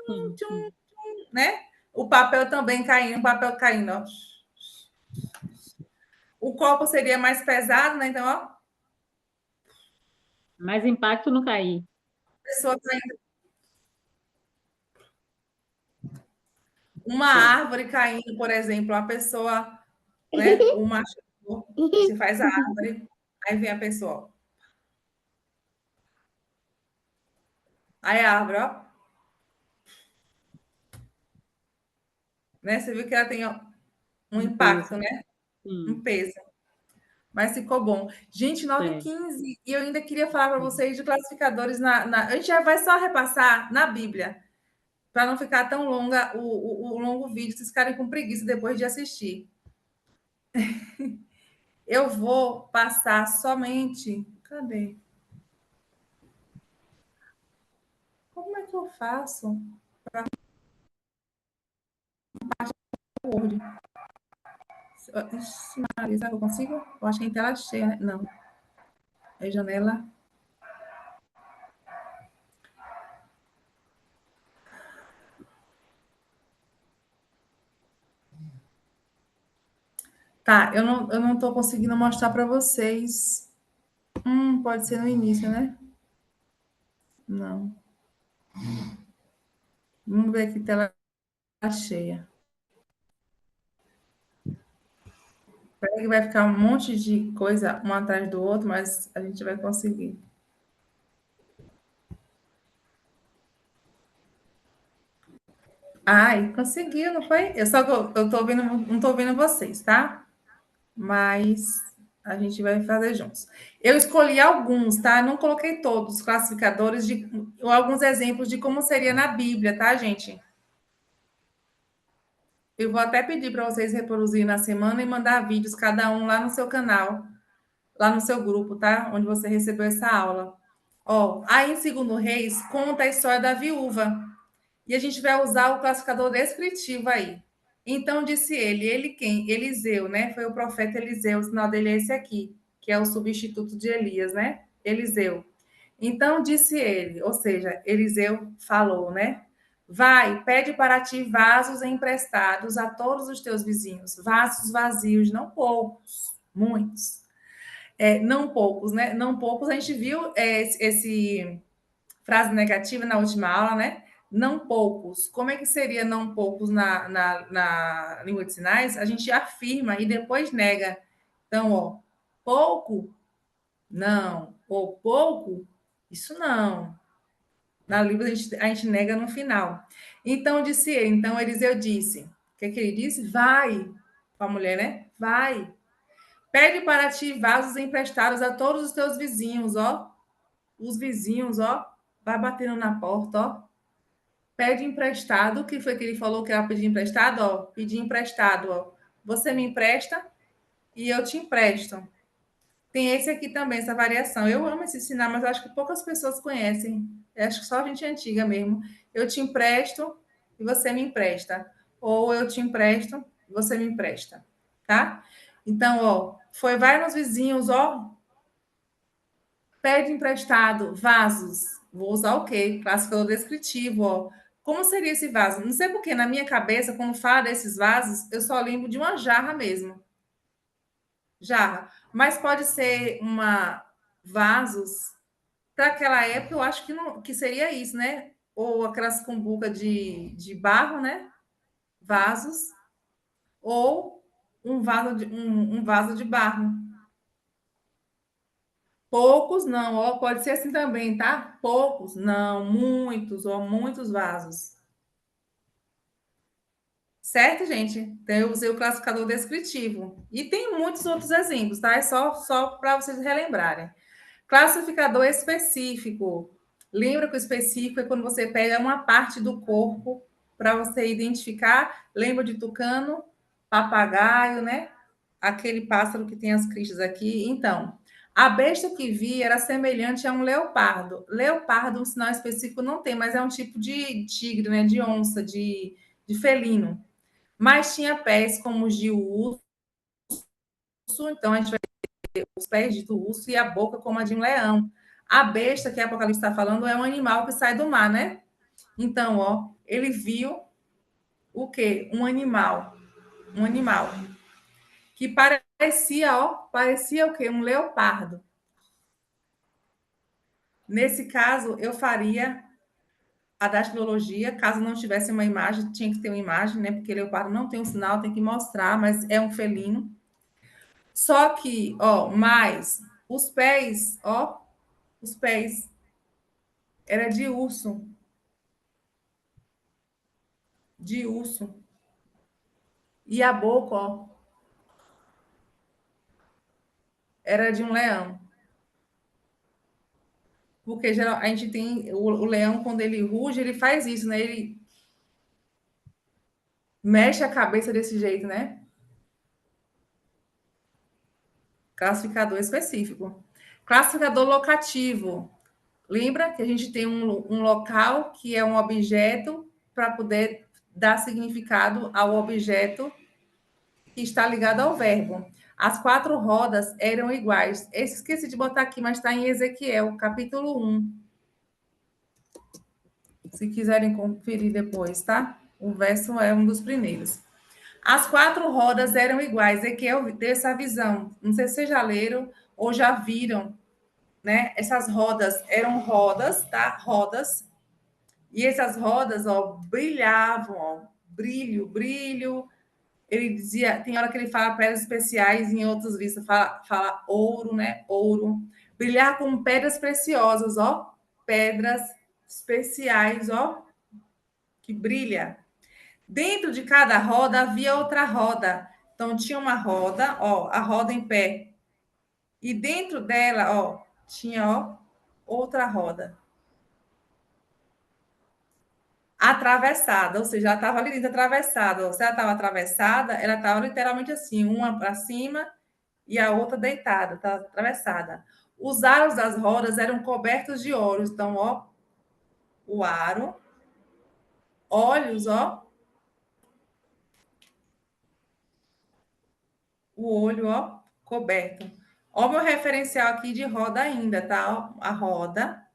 sim, sim. né? O papel também caindo, o papel caindo, ó. O copo seria mais pesado, né? Então, ó, a Mais impacto no cair. pessoa caindo. Uma Sim. árvore caindo, por exemplo, a pessoa, né? O machucou, você faz a árvore, aí vem a pessoa. Aí a árvore, ó, né? Você viu que ela tem ó, um Um peso. impacto, né? Sim, Um peso. Mas ficou bom. Gente, 9h15, certo. e eu ainda queria falar para vocês de classificadores A gente já vai só repassar na Bíblia, para não ficar tão longa o longo vídeo, vocês ficarem com preguiça depois de assistir. Eu vou passar somente. Cadê? Como é que eu faço? Word. Ixi, Maria, será que eu consigo? Eu acho que é em tela cheia, né? Não. É janela. Tá, eu não estou conseguindo mostrar para vocês. Pode ser no início, né? Não. Vamos ver aqui, tela cheia. Espera que vai ficar um monte de coisa um atrás do outro, mas a gente vai conseguir. Ai, conseguiu, não foi? Eu tô ouvindo, não tô ouvindo vocês, tá? Mas a gente vai fazer juntos. Eu escolhi alguns, tá? Não coloquei todos os classificadores de alguns exemplos de como seria na Bíblia, tá, gente? Eu vou até pedir para vocês reproduzirem na semana e mandar vídeos cada um lá no seu canal, lá no seu grupo, tá? Onde você recebeu essa aula. Ó, aí em Segundo Reis conta a história da viúva. E a gente vai usar o classificador descritivo aí. Então disse ele quem? Eliseu, né? Foi o profeta Eliseu, o sinal dele é esse aqui, que é o substituto de Elias, né? Eliseu. Então disse ele, ou seja, Eliseu falou, né? Vai, pede para ti vasos emprestados a todos os teus vizinhos, vasos vazios, não poucos, muitos. Não poucos, né? Não poucos, a gente viu esse frase negativa na última aula, né? Não poucos. Como é que seria não poucos na língua de sinais? A gente afirma e depois nega. Então, ó, pouco, não. Ou pouco, isso não. Na língua a gente nega no final. Então, disse ele. Então, Eliseu disse. O que ele disse? Vai. Para a mulher, né? Vai. Pede para ti vasos emprestados a todos os teus vizinhos, ó. Os vizinhos, ó. Vai batendo na porta, ó. Pede emprestado. O que foi que ele falou que era pedir emprestado? Ó, pedir emprestado, ó. Você me empresta e eu te empresto. Tem esse aqui também, essa variação. Eu amo esse sinal, mas eu acho que poucas pessoas conhecem. Eu acho que só a gente antiga mesmo. Eu te empresto e você me empresta. Ou eu te empresto e você me empresta. Tá? Então, ó, vai nos vizinhos, ó, pede emprestado, vasos. Vou usar o quê? Classificador descritivo, ó. Como seria esse vaso? Não sei porque na minha cabeça, quando fala desses vasos, eu só lembro de uma jarra mesmo. Jarra. Mas pode ser vasos. Para aquela época, eu acho que, não, que seria isso, né? Ou aquelas cumbucas de barro, né? Vasos. Ou um vaso de barro. Poucos não, ó, pode ser assim também, tá? Poucos, não, muitos, ou muitos vasos. Certo, gente? Então, eu usei o classificador descritivo. E tem muitos outros exemplos, tá? É só para vocês relembrarem. Classificador específico. Lembra que o específico é quando você pega uma parte do corpo para você identificar. Lembra de tucano, papagaio, né? Aquele pássaro que tem as cristas aqui. Então, a besta que vi era semelhante a um leopardo. Leopardo, um sinal específico não tem, mas é um tipo de tigre, né? De onça, de felino. Mas tinha pés como os de urso, então a gente vai ter os pés de urso e a boca como a de um leão. A besta que a Apocalipse está falando é um animal que sai do mar, né? Então, ó, ele viu o quê? Um animal que parecia, ó, parecia o quê? Um leopardo. Nesse caso, eu faria a dactilologia, caso não tivesse uma imagem, tinha que ter uma imagem, né? Porque leopardo não tem um sinal, tem que mostrar, mas é um felino. Só que, ó, mais os pés, ó, os pés era de urso, de urso. E a boca, ó, era de um leão. Porque geral, a gente tem o leão, quando ele ruge, ele faz isso, né? Ele mexe a cabeça desse jeito, né? Classificador específico. Classificador locativo. Lembra que a gente tem um local que é um objeto para poder dar significado ao objeto que está ligado ao verbo. As 4 rodas eram iguais. Esse esqueci de botar aqui, mas está em Ezequiel, capítulo 1. Se quiserem conferir depois, tá? O verso é um dos primeiros. As 4 rodas eram iguais. Ezequiel deu essa visão. Não sei se vocês já leram ou já viram, né? Essas rodas eram rodas, tá? Rodas. E essas rodas, ó, brilhavam, ó. Brilho, brilho. Ele dizia, tem hora que ele fala pedras especiais, em outros vistos fala ouro, né? Ouro. Brilhar com pedras preciosas, ó. Pedras especiais, ó, que brilha. Dentro de cada roda havia outra roda. Então tinha uma roda, ó, a roda em pé. E dentro dela, ó, tinha, ó, outra roda. Atravessada, ou seja, ela estava ali dentro atravessada. Se ela estava atravessada, ela estava literalmente assim, uma para cima e a outra deitada, tá atravessada. Os aros das rodas eram cobertos de ouros. Então, ó, o aro, olhos, ó, o olho, ó, coberto. Ó, meu referencial aqui de roda ainda, tá? Ó, a roda,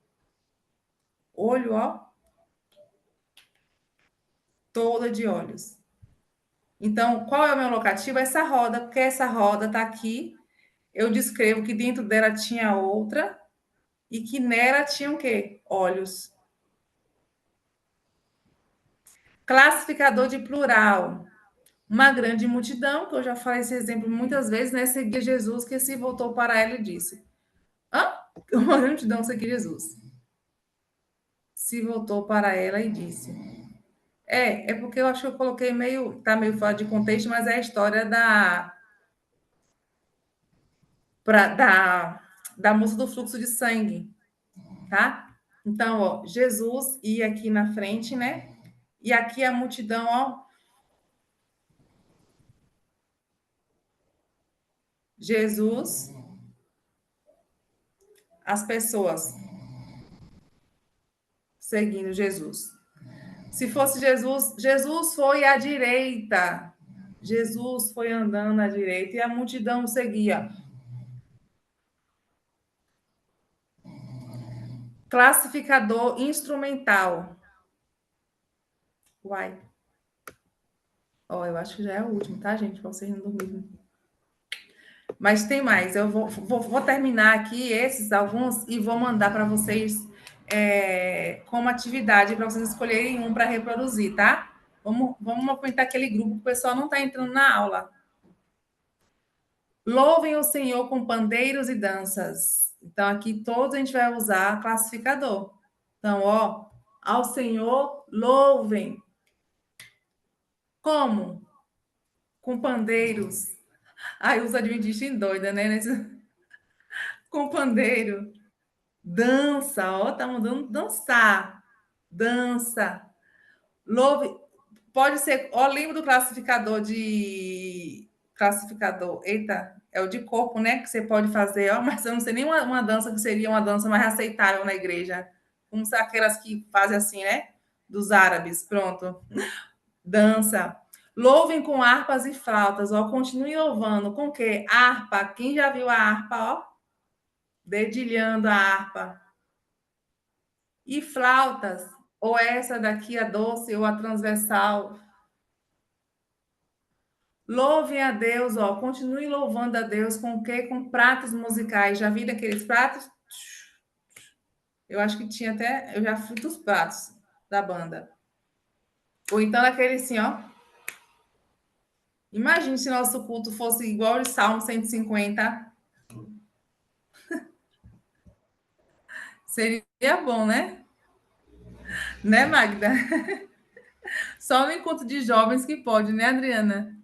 olho, ó, toda de olhos. Então, qual é o meu locativo? Essa roda, porque essa roda tá aqui. Eu descrevo que dentro dela tinha outra e que nela tinha o quê? Olhos. Classificador de plural. Uma grande multidão, que eu já falei esse exemplo muitas vezes, né? Seguia Jesus, que se voltou para ela e disse: hã? Uma grande multidão seguia Jesus. Se voltou para ela e disse. É porque eu acho que eu coloquei meio, tá meio fora de contexto, mas é a história da moça do fluxo de sangue, tá? Então, ó, Jesus ia aqui na frente, né? E aqui a multidão, ó. Jesus, as pessoas seguindo Jesus. Se fosse Jesus, Jesus foi à direita. Jesus foi andando à direita e a multidão seguia. Classificador instrumental. Uai. Ó, eu acho que já é o último, tá, gente? Para vocês não dormirem. Mas tem mais. Eu vou terminar aqui esses alguns e vou mandar para vocês como atividade para vocês escolherem um para reproduzir, tá? Vamos aproveitar aquele grupo que o pessoal não está entrando na aula. Louvem o Senhor com pandeiros e danças. Então, aqui todos a gente vai usar classificador. Então, ó, ao Senhor louvem. Como? Com pandeiros. Ai, os adventistas endoida, né? Com pandeiro. Dança, ó, tá mandando dançar. Dança. Louve. Pode ser, ó, lembra do classificador de. Classificador. Eita, é o de corpo, né? Que você pode fazer, ó, mas eu não sei nem uma dança que seria uma dança mais aceitável na igreja. Como são aquelas que fazem assim, né? Dos árabes. Pronto. Dança. Louvem com harpas e flautas, ó. Continue louvando. Com o quê? Harpa. Quem já viu a harpa, ó? Dedilhando a harpa. E flautas, ou essa daqui, a doce, ou a transversal. Louvem a Deus, ó. Continue louvando a Deus com o quê? Com pratos musicais. Já viram aqueles pratos? Eu acho que tinha até. Eu já fui dos pratos da banda. Ou então aquele assim, ó. Imagine se nosso culto fosse igual de Salmo 150. Seria bom, né? Né, Magda? Só no encontro de jovens que pode, né, Adriana?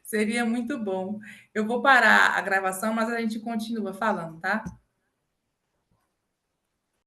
Seria muito bom. Eu vou parar a gravação, mas a gente continua falando, tá?